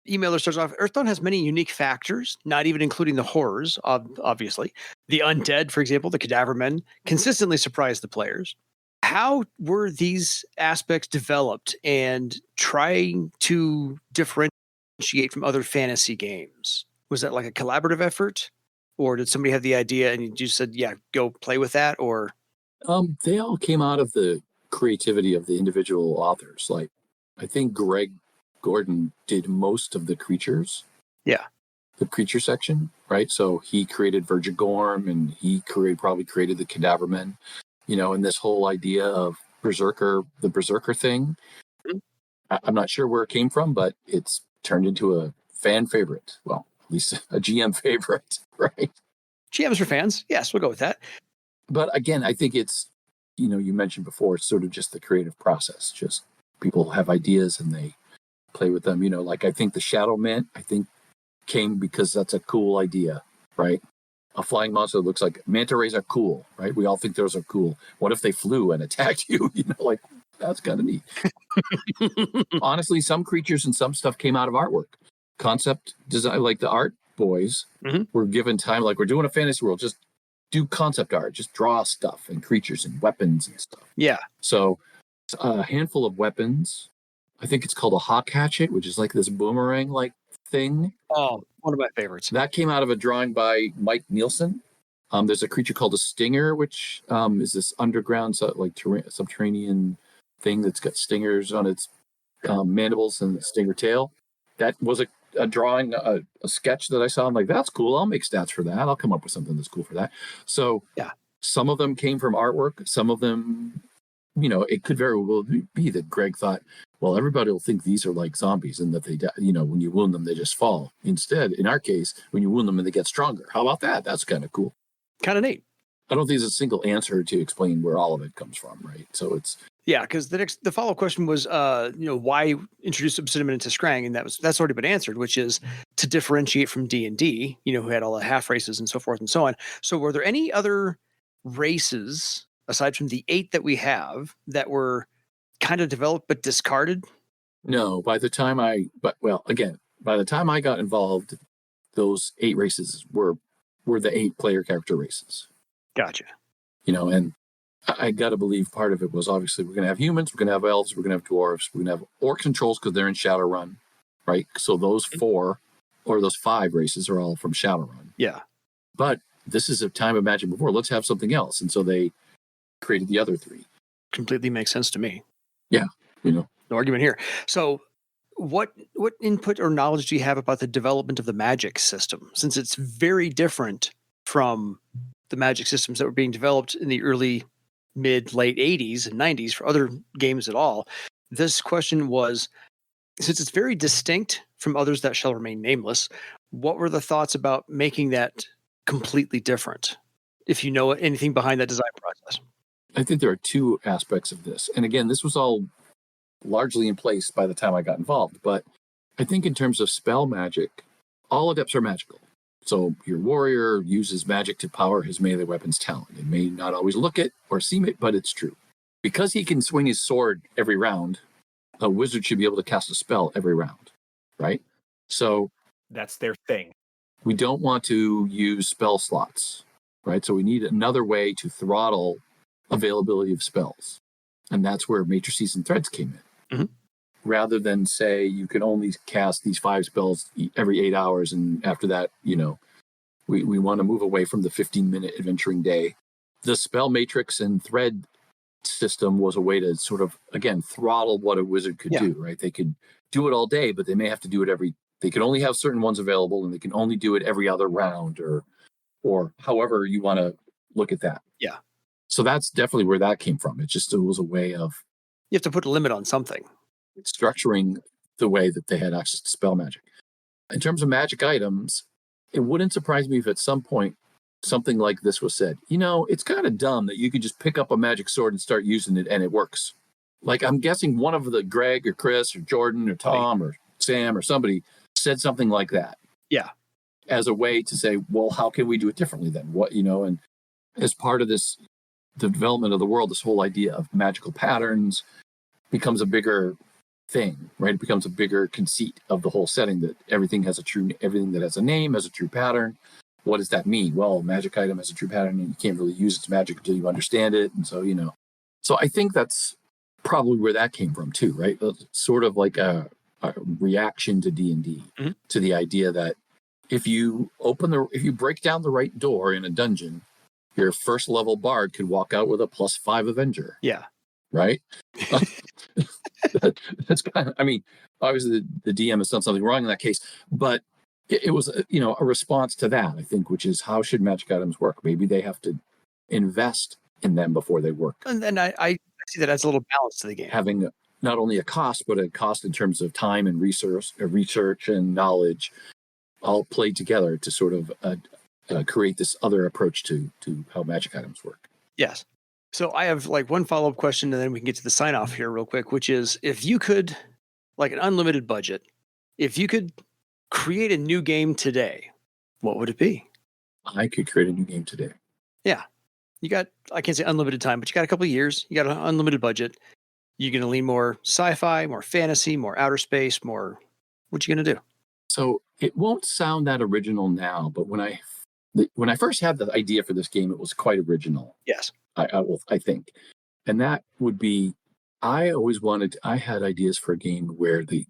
Emailer starts off, Earthdawn has many unique factors, not even including the horrors, obviously. The undead, for example, the cadaver men, consistently surprise the players. How were these aspects developed and trying to differentiate from other fantasy games? Was that like a collaborative effort? Or did somebody have the idea and you just said, yeah, go play with that? Or They all came out of the creativity of the individual authors. Like, I think Gorden did most of the creatures. Yeah. The creature section, right? So he created Vergigorm, and he probably created the Cadaver Men, and this whole idea of the Berserker thing. Mhm. I'm not sure where it came from, but it's turned into a fan favorite. Well, at least a GM favorite, right? GMs for fans. Yes, we'll go with that. But again, I think it's, you mentioned before, it's sort of just the creative process. Just people have ideas and they play with them. Like I think the Shadow Man, came because that's a cool idea, right? A flying monster that looks like manta rays are cool, right? We all think those are cool. What if they flew and attacked you? Like that's kind of neat. Honestly, some creatures and some stuff came out of artwork. Concept design, like the art boys were given time, like we're doing a fantasy world, just do concept art, just draw stuff and creatures and weapons and stuff. Yeah. So a handful of weapons. I think it's called a hawk hatchet, which is like this boomerang like thing. Oh, one of my favorites. That came out of a drawing by Mike Nielsen. There's a creature called a stinger, which is this underground, subterranean thing that's got stingers on its mandibles and the stinger tail. That was a drawing, a sketch that I saw. I'm like, that's cool. I'll make stats for that. I'll come up with something that's cool for that. So yeah, some of them came from artwork. Some of them, it could very well be that Greg thought, well, everybody will think these are like zombies and that they, when you wound them, they just fall. Instead, in our case, when you wound them and they get stronger. How about that? That's kind of cool. Kind of neat. I don't think there's a single answer to explain where all of it comes from, right? So it's... Yeah, because the follow-up question was, why introduce Obsidian into Scrang, and that's already been answered, which is to differentiate from D&D, who had all the half races and so forth and so on. So, were there any other races aside from the 8 that we have that were kind of developed but discarded? No, by the time I got involved, those 8 races were the 8 player character races. Gotcha. And I got to believe part of it was obviously we're going to have humans, we're going to have elves, we're going to have dwarves, we're going to have orcs and trolls because they're in Shadowrun, right? So those 4 or those 5 races are all from Shadowrun. Yeah. But this is a time imagined before. Let's have something else. And so they created the other 3. Completely makes sense to me. Yeah. No argument here. So what input or knowledge do you have about the development of the magic system? Since it's very different from the magic systems that were being developed in the early, mid, late 80s and 90s for other games at all. This question was, since it's very distinct from others that shall remain nameless, what were the thoughts about making that completely different? If you know anything behind that design process. I think there are 2 aspects of this. And again, this was all largely in place by the time I got involved. But I think in terms of spell magic, all adepts are magical. So your warrior uses magic to power his melee weapon's talent. It may not always look it or seem it, but it's true. Because he can swing his sword every round, a wizard should be able to cast a spell every round, right? So that's their thing. We don't want to use spell slots, right? So we need another way to throttle availability of spells. And that's where matrices and threads came in. Mm-hmm. Rather than say you can only cast these 5 spells every 8 hours, and after that, we want to move away from the 15-minute adventuring day. The spell matrix and thread system was a way to sort of, again, throttle what a wizard could do, right? They could do it all day, but they may have to do it they can only have certain ones available, and they can only do it every other round or however you want to look at that. Yeah. So that's definitely where that came from. It was a way of... You have to put a limit on something. Structuring the way that they had access to spell magic. In terms of magic items, it wouldn't surprise me if at some point something like this was said, it's kind of dumb that you could just pick up a magic sword and start using it and it works. Like, I'm guessing one of the Greg or Chris or Jordan or Tom or Sam or somebody said something like that. Yeah. As a way to say, well, how can we do it differently then? What, and as part of this, the development of the world, this whole idea of magical patterns becomes a bigger thing, right? It becomes a bigger conceit of the whole setting, that everything that has a name has a true pattern. What does that mean? Well, a magic item has a true pattern and you can't really use its magic until you understand it. And so, so I think that's probably where that came from too, right? Sort of like a reaction to D&D, to the idea that if you break down the right door in a dungeon, your first level bard could walk out with a +5 Avenger. Yeah. Right? That's kind of, obviously the DM has done something wrong in that case, but it was, a response to that, I think, which is, how should magic items work? Maybe they have to invest in them before they work. And then I see that adds a little balance to the game. Having not only a cost, but a cost in terms of time and research and knowledge all played together to sort of create this other approach to how magic items work. Yes. So I have like one follow-up question, and then we can get to the sign-off here real quick, which is, if you could, like an unlimited budget, if you could create a new game today, what would it be? I could create a new game today. Yeah. You got, I can't say unlimited time, but you got a couple of years. You got an unlimited budget. You're going to lean more sci-fi, more fantasy, more outer space, more... What you going to do? So it won't sound that original now, but when I first had the idea for this game, it was quite original. Yes. I think. And that would be, I had ideas for a game where the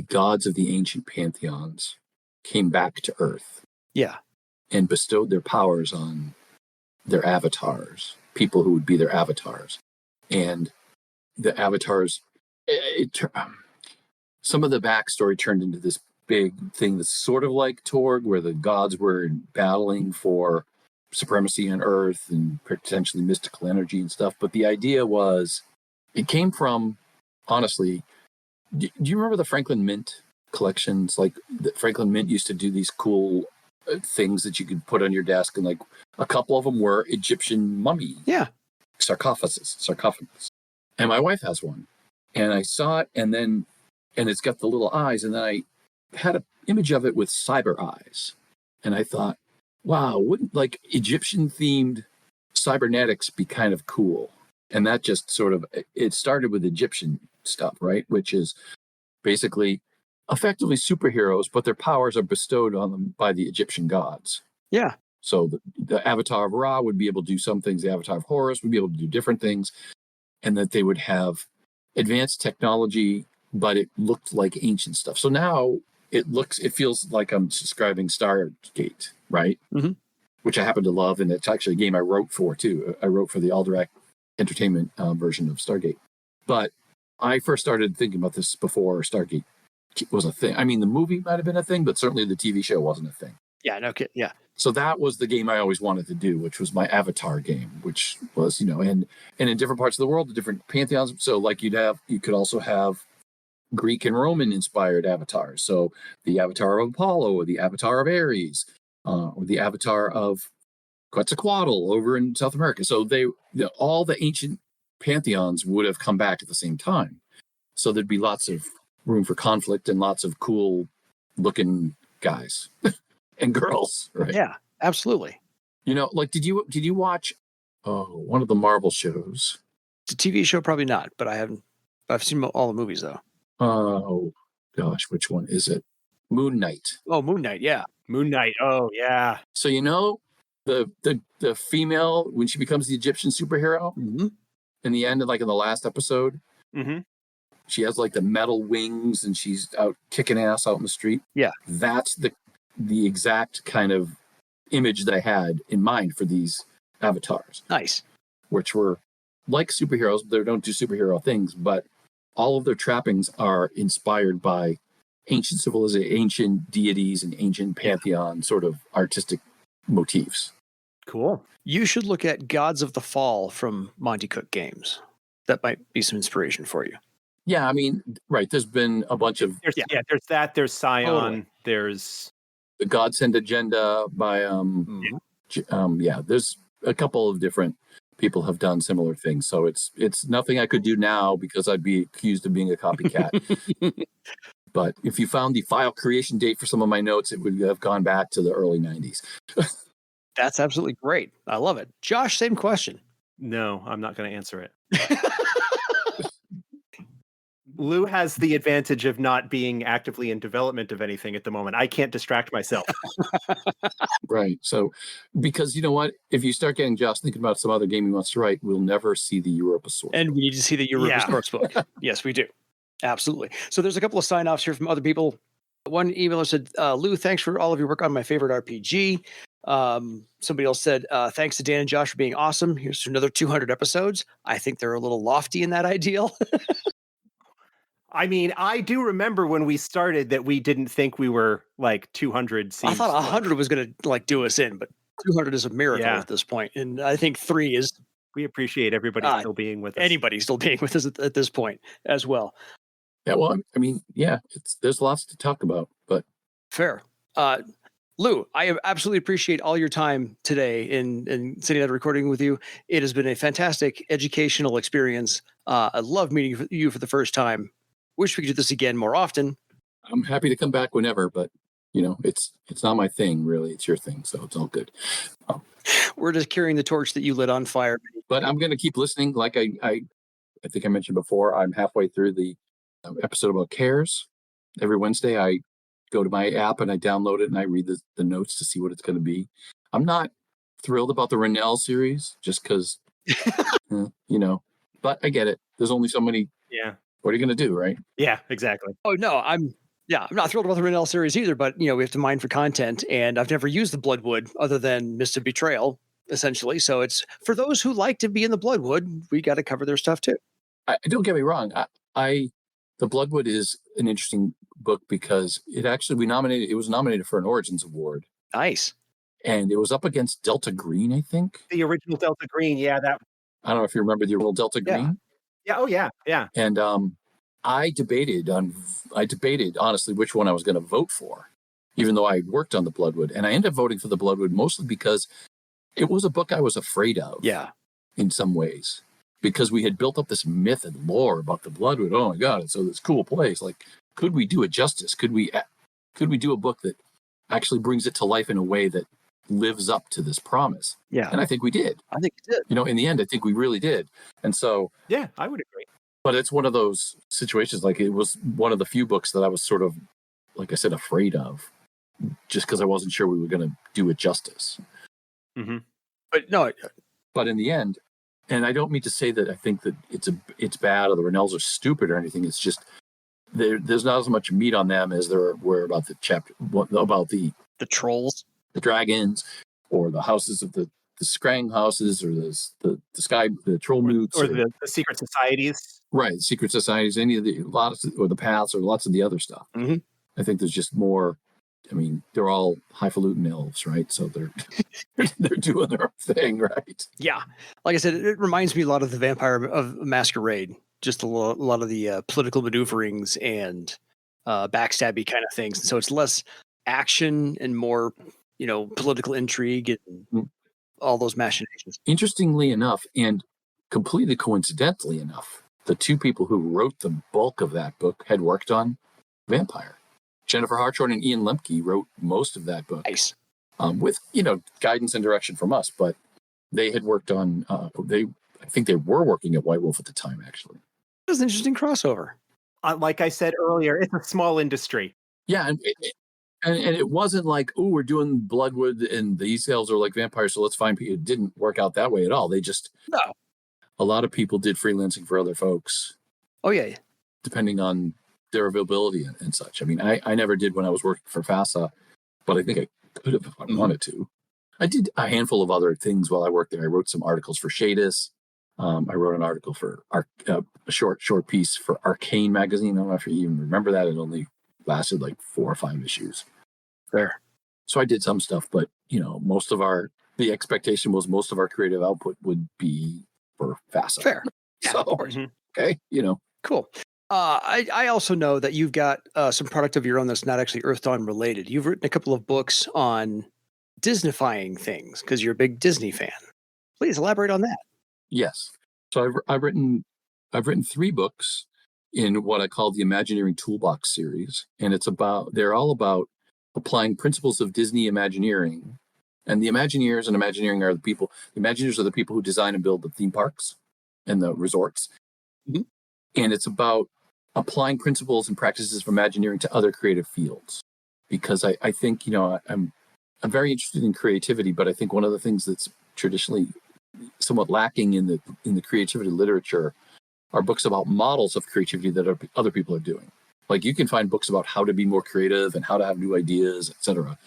gods of the ancient pantheons came back to Earth. Yeah. And bestowed their powers on their avatars, people who would be their avatars. And the avatars, some of the backstory turned into this big thing that's sort of like Torg, where the gods were battling for supremacy on Earth and potentially mystical energy and stuff. But the idea was, it came from, honestly, do you remember the Franklin Mint collections? Like, the Franklin Mint used to do these cool things that you could put on your desk, and like a couple of them were Egyptian mummy sarcophagus. And my wife has one, and I saw it, and it's got the little eyes, and then I had an image of it with cyber eyes, and I thought, wow, wouldn't like Egyptian themed cybernetics be kind of cool? And that just sort of, it started with Egyptian stuff, right? Which is basically effectively superheroes, but their powers are bestowed on them by the Egyptian gods. Yeah. So the avatar of Ra would be able to do some things. The avatar of Horus would be able to do different things, and that they would have advanced technology, but it looked like ancient stuff. So now it feels like I'm describing Stargate, right? Mm-hmm. Which I happen to love, and it's actually a game I wrote for too. I wrote for the Alderac Entertainment version of Stargate. But I first started thinking about this before Stargate was a thing. I mean, the movie might have been a thing, but certainly the TV show wasn't a thing. Yeah, no kid. Yeah. So that was the game I always wanted to do, which was my Avatar game, which was, and in different parts of the world, the different pantheons. So like you could also have Greek and Roman inspired avatars. So the avatar of Apollo, or the avatar of Ares, or the avatar of Quetzalcoatl over in South America. So all the ancient pantheons would have come back at the same time. So there'd be lots of room for conflict and lots of cool looking guys and girls, right? Yeah, absolutely. Like, did you watch one of the Marvel shows? It's a TV show, probably not, but I've seen all the movies though. Oh gosh, which one is it? Moon Knight. Oh, Moon Knight, yeah. Moon Knight. Oh, yeah. So the female, when she becomes the Egyptian superhero, in the end, like in the last episode, she has like the metal wings and she's out kicking ass out in the street. Yeah. That's the exact kind of image that I had in mind for these avatars. Nice. Which were like superheroes, but they don't do superhero things, but all of their trappings are inspired by ancient civilization, ancient deities, and ancient pantheon sort of artistic motifs. Cool. You should look at Gods of the Fall from Monty Cook Games. That might be some inspiration for you. Yeah, I mean, right. There's been a bunch of... There's that. There's Scion. Totally. There's... The Godsend Agenda by Yeah, there's a couple of different people have done similar things. So it's nothing I could do now because I'd be accused of being a copycat. But if you found the file creation date for some of my notes, it would have gone back to the early 90s. That's absolutely great. I love it. Josh, same question. No, I'm not going to answer it. Lou has the advantage of not being actively in development of anything at the moment. I can't distract myself. Right. So, because you know what? If you start getting Josh thinking about some other game he wants to write, we'll never see the Europa source. And we need to see the Europa Yeah. source book. Yes, we do. Absolutely. So there's a couple of sign-offs here from other people. One emailer said, Lou, thanks for all of your work on my favorite RPG. Somebody else said, thanks to Dan and Josh for being awesome. Here's to another 200 episodes. I think they're a little lofty in that ideal. I mean, I do remember when we started that we didn't think we were like 200 seems I thought 100 like, was going to like do us in, but 200 is a miracle Yeah. at this point. And I think 3 is we appreciate everybody still being with us. anybody still being with us at this point as well. Yeah, well, I mean, yeah, there's lots to talk about, but Fair. Lou, I absolutely appreciate all your time today in sitting down recording with you. It has been a fantastic educational experience. I love meeting you for the first time. Wish we could do this again more often. I'm happy to come back whenever, but you know, it's not my thing really. It's your thing, so it's all good. We're just carrying the torch that you lit on fire. But I'm going to keep listening. Like I think I mentioned before, I'm halfway through the episode about cares. Every Wednesday, I go to my app and I download it and I read the notes to see what it's going to be. I'm not thrilled about the Rennell series just because, you know, but I get it. There's only so many. Yeah. What are you going to do, right? Yeah, exactly. Oh no, I'm not thrilled about the Rennell series either, but we have to mine for content, and I've never used the Bloodwood other than Mist of Betrayal, essentially. So it's for those who like to be in the Bloodwood, we got to cover their stuff too. Don't get me wrong. The Bloodwood is an interesting book because it was nominated for an Origins Award. Nice. And it was up against Delta Green, I think. The original Delta Green, yeah, that. I don't know if you remember the original Delta Green. Yeah, oh yeah. And I debated honestly which one I was going to vote for, even though I worked on the Bloodwood. And I ended up voting for the Bloodwood mostly because it was a book I was afraid of. Yeah. In some ways, because we had built up this myth and lore about the Bloodwood. Oh my God, it's so this cool place. Like, could we do it justice? Could we do a book that actually brings it to life in a way that lives up to this promise? Yeah. And I think we did. I think it did. In the end, I think we really did. And so, yeah, I would agree. But it's one of those situations, like it was one of the few books that I was sort of, like I said, afraid of, just because I wasn't sure we were going to do it justice. Mm-hmm. But no. But in the end, and I don't mean to say that I think that it's bad or the Rennells are stupid or anything. It's just there's not as much meat on them as there were about the chapter about the trolls, the dragons, or the houses of the Scrang houses, or the sky, the troll moots, or the secret societies. Right, secret societies, or the paths, or lots of the other stuff. Mm-hmm. I think there's just more. I mean, they're all highfalutin elves, right? So they're doing their own thing, right? Yeah, like I said, it reminds me a lot of the Vampire of Masquerade. Just a lot of the political maneuverings and backstabby kind of things. So it's less action and more, political intrigue and all those machinations. Interestingly enough, and completely coincidentally enough, the two people who wrote the bulk of that book had worked on Vampire. Jennifer Hartshorn and Ian Lemke wrote most of that book. Nice. With guidance and direction from us, but they had worked on. I think they were working at White Wolf at the time. Actually, it was an interesting crossover. Like I said earlier, it's a small industry. Yeah, and it wasn't like, oh, we're doing Bloodwood and these elves are like vampires, so let's find people. It didn't work out that way at all. They just a lot of people did freelancing for other folks. Oh yeah. Depending on their availability and such. I mean, I never did when I was working for FASA, but I think I could have if I wanted to. I did a handful of other things while I worked there. I wrote some articles for Shadis. I wrote an article for a short piece for Arcane magazine. I don't know if you even remember that. It only lasted like 4 or 5 issues. Fair. So I did some stuff, but the expectation was most of our creative output would be for FASA. Fair. Yeah, so, okay, Cool. I also know that you've got some product of your own that's not actually Earthdawn related. You've written a couple of books on Disneyfying things because you're a big Disney fan. Please elaborate on that. Yes. So I've written 3 books in what I call the Imagineering Toolbox series, and they're all about applying principles of Disney Imagineering. And the Imagineers and Imagineering are the people. The Imagineers are the people who design and build the theme parks and the resorts. Mhm. And it's about applying principles and practices of Imagineering to other creative fields. Because I think, I'm very interested in creativity, but I think one of the things that's traditionally somewhat lacking in the creativity literature are books about models of creativity that other people are doing. Like, you can find books about how to be more creative and how to have new ideas, etc.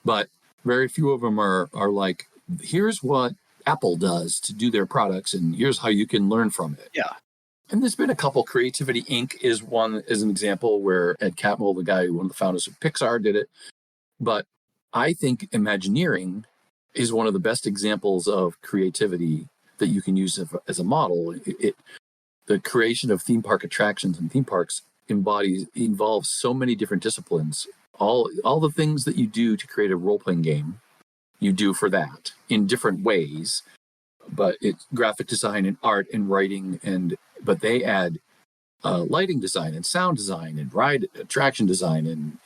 But very few of them are like, here's what Apple does to do their products, and here's how you can learn from it. Yeah. And there's been a couple. Creativity Inc. is an example where Ed Catmull, one of the founders of Pixar, did it. But I think Imagineering is one of the best examples of creativity that you can use as a model. The creation of theme park attractions and theme parks involves so many different disciplines. All the things that you do to create a role-playing game, you do for that in different ways. But it's graphic design and art and writing, but they add lighting design and sound design and ride attraction design and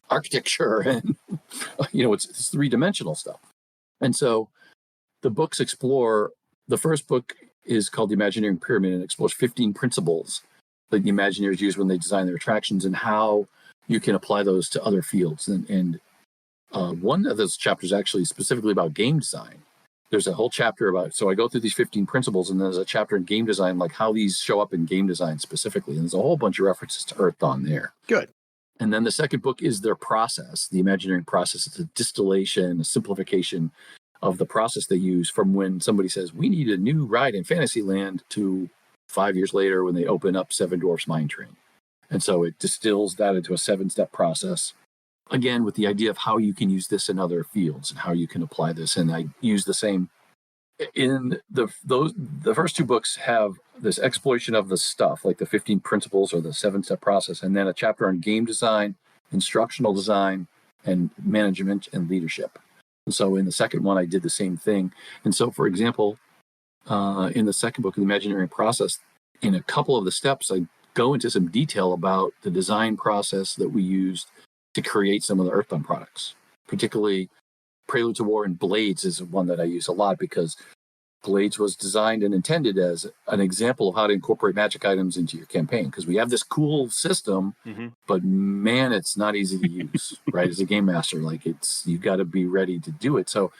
architecture and it's 3-dimensional stuff. And so the books explore. The first book is called The Imagineering Pyramid, and explores 15 principles that the Imagineers use when they design their attractions and how you can apply those to other fields. And one of those chapters actually specifically about game design. There's a whole chapter about, so I go through these 15 principles, and there's a chapter in game design, like how these show up in game design specifically. And there's a whole bunch of references to Earthdawn there. Good. And then the second book is their process, the Imagineering process. It's a distillation, a simplification of the process they use from when somebody says, we need a new ride in Fantasyland, to 5 years later when they open up Seven Dwarfs Mine Train. And so it distills that into a 7-step process, again, with the idea of how you can use this in other fields and how you can apply this. And I use the same in the first 2 books have this exploration of the stuff, like the 15 principles or the 7-step process, and then a chapter on game design, instructional design, and management and leadership. And so in the second one, I did the same thing. And so, for example, in the second book, the Imagineering process, in a couple of the steps, I go into some detail about the design process that we used to create some of the Earthdawn products. Particularly, Prelude to War and Blades is one that I use a lot, because Blades was designed and intended as an example of how to incorporate magic items into your campaign, because we have this cool system, but man, it's not easy to use, right? As a game master, you've got to be ready to do it. So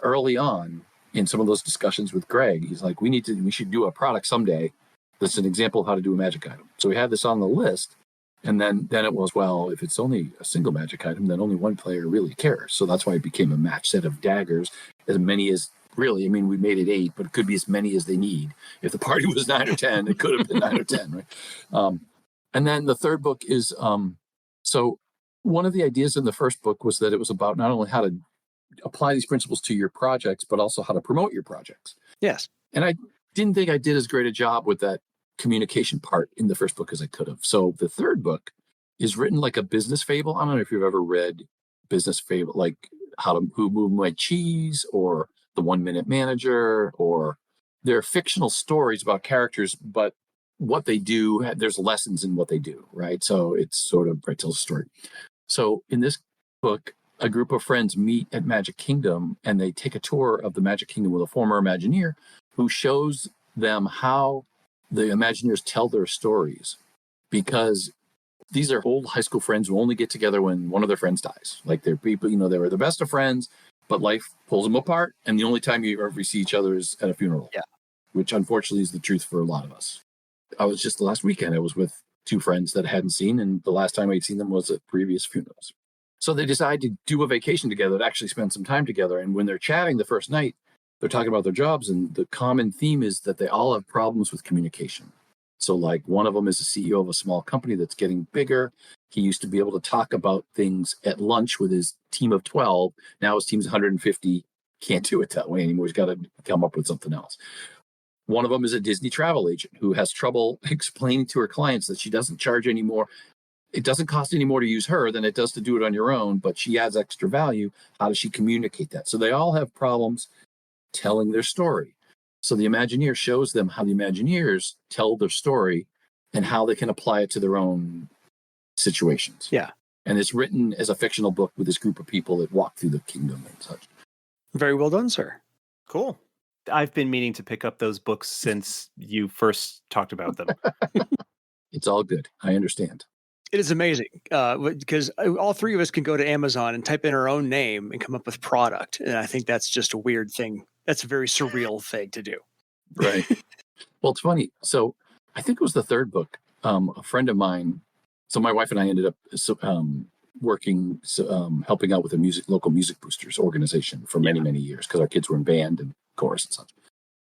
early on in some of those discussions with Greg, he's like, we should do a product someday that's an example of how to do a magic item. So we had this on the list. And then it was, well, if it's only a single magic item, then only one player really cares. So that's why it became a match set of daggers, as many as really, we made it 8, but it could be as many as they need. If the party was 9 or 10, it could have been 9 or 10, right? And then the third book is, so one of the ideas in the first book was that it was about not only how to apply these principles to your projects, but also how to promote your projects. Yes. And I didn't think I did as great a job with that communication part in the first book as I could have. So the third book is written like a business fable. I don't know if you've ever read business fable, like Who Moved My Cheese or The 1 Minute Manager, or they're fictional stories about characters, but what they do, there's lessons in what they do, right? So it's sort of, right, tells a story. So in this book, a group of friends meet at Magic Kingdom, and they take a tour of the Magic Kingdom with a former Imagineer who shows them how the Imagineers tell their stories, because these are old high school friends who only get together when one of their friends dies. Like, they're people, they were the best of friends, but life pulls them apart. And the only time you ever see each other is at a funeral. Yeah. Which unfortunately is the truth for a lot of us. I was just last weekend, I was with 2 friends that I hadn't seen, and the last time I'd seen them was at previous funerals. So they decide to do a vacation together, to actually spend some time together. And when they're chatting the first night, they're talking about their jobs, and the common theme is that they all have problems with communication. So, like, one of them is a CEO of a small company that's getting bigger. He used to be able to talk about things at lunch with his team of 12. Now his team's 150. Can't do it that way anymore. He's got to come up with something else. One of them is a Disney travel agent who has trouble explaining to her clients that she doesn't charge anymore it doesn't cost any more to use her than it does to do it on your own, but she adds extra value. How does she communicate that? So they all have problems telling their story. So the Imagineer shows them how the Imagineers tell their story and how they can apply it to their own situations. Yeah. And it's written as a fictional book with this group of people that walk through the kingdom and such. Very well done, sir. Cool. I've been meaning to pick up those books since you first talked about them. It's all good. I understand. It is amazing because all three of us can go to Amazon and type in our own name and come up with product. And I think that's just a weird thing. That's a very surreal thing to do. Right. Well, it's funny. So I think it was the third book. A friend of mine. So my wife and I ended up working, helping out with a local music boosters organization for many, many years because our kids were in band and chorus and such.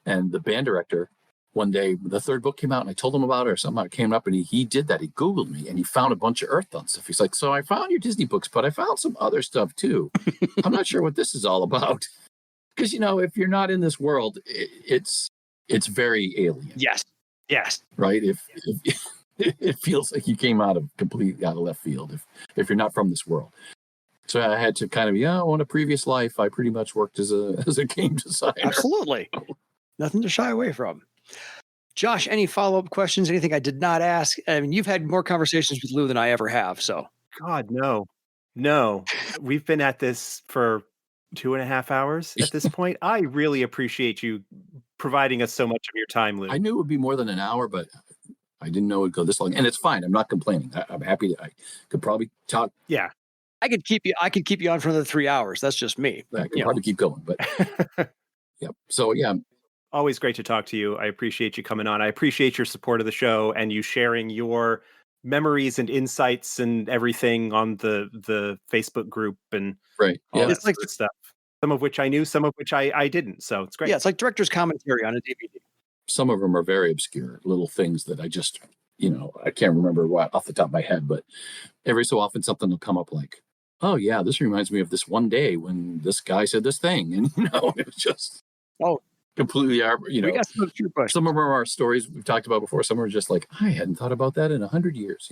And the band director, one day, the third book came out and I told him about it or something. It came up and he did that. He Googled me and he found a bunch of Earthdawn stuff. He's like, so I found your Disney books, but I found some other stuff too. I'm not sure what this is all about. Because, if you're not in this world, it's very alien. Yes. Right? If it feels like you came completely out of left field if you're not from this world. So I had to kind of, on a previous life, I pretty much worked as a game designer. Absolutely. Nothing to shy away from. Josh, any follow-up questions? Anything I did not ask? I mean, you've had more conversations with Lou than I ever have, so. God, no. We've been at this for 2.5 hours at this point. I really appreciate you providing us so much of your time, Lou. I knew it would be more than an hour, but I didn't know it would go this long. And it's fine. I'm not complaining. I'm happy that I could probably talk. Yeah. I could keep you on for another 3 hours. That's just me. I could probably keep going, but yeah. So yeah. Always great to talk to you. I appreciate you coming on. I appreciate your support of the show and you sharing your memories and insights and everything on the Facebook group and right. All that sort of stuff. Some of which I knew, some of which I didn't. So it's great. Yeah, it's like director's commentary on a DVD. Some of them are very obscure little things that I just, I can't remember what off the top of my head, but every so often something will come up like, oh yeah, this reminds me of this one day when this guy said this thing. And it was just completely, we got some of them are stories we've talked about before. Some are just like, I hadn't thought about that in 100 years,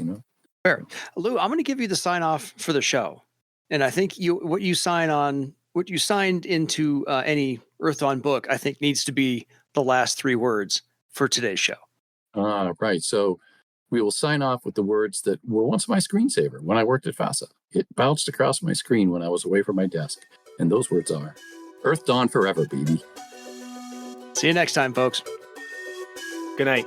Fair. Lou, I'm going to give you the sign off for the show. And I think what you signed into any Earthdawn book, I think needs to be the last 3 words for today's show. Right. So we will sign off with the words that were once my screensaver when I worked at FASA. It bounced across my screen when I was away from my desk. And those words are, Earthdawn forever, baby. See you next time, folks. Good night.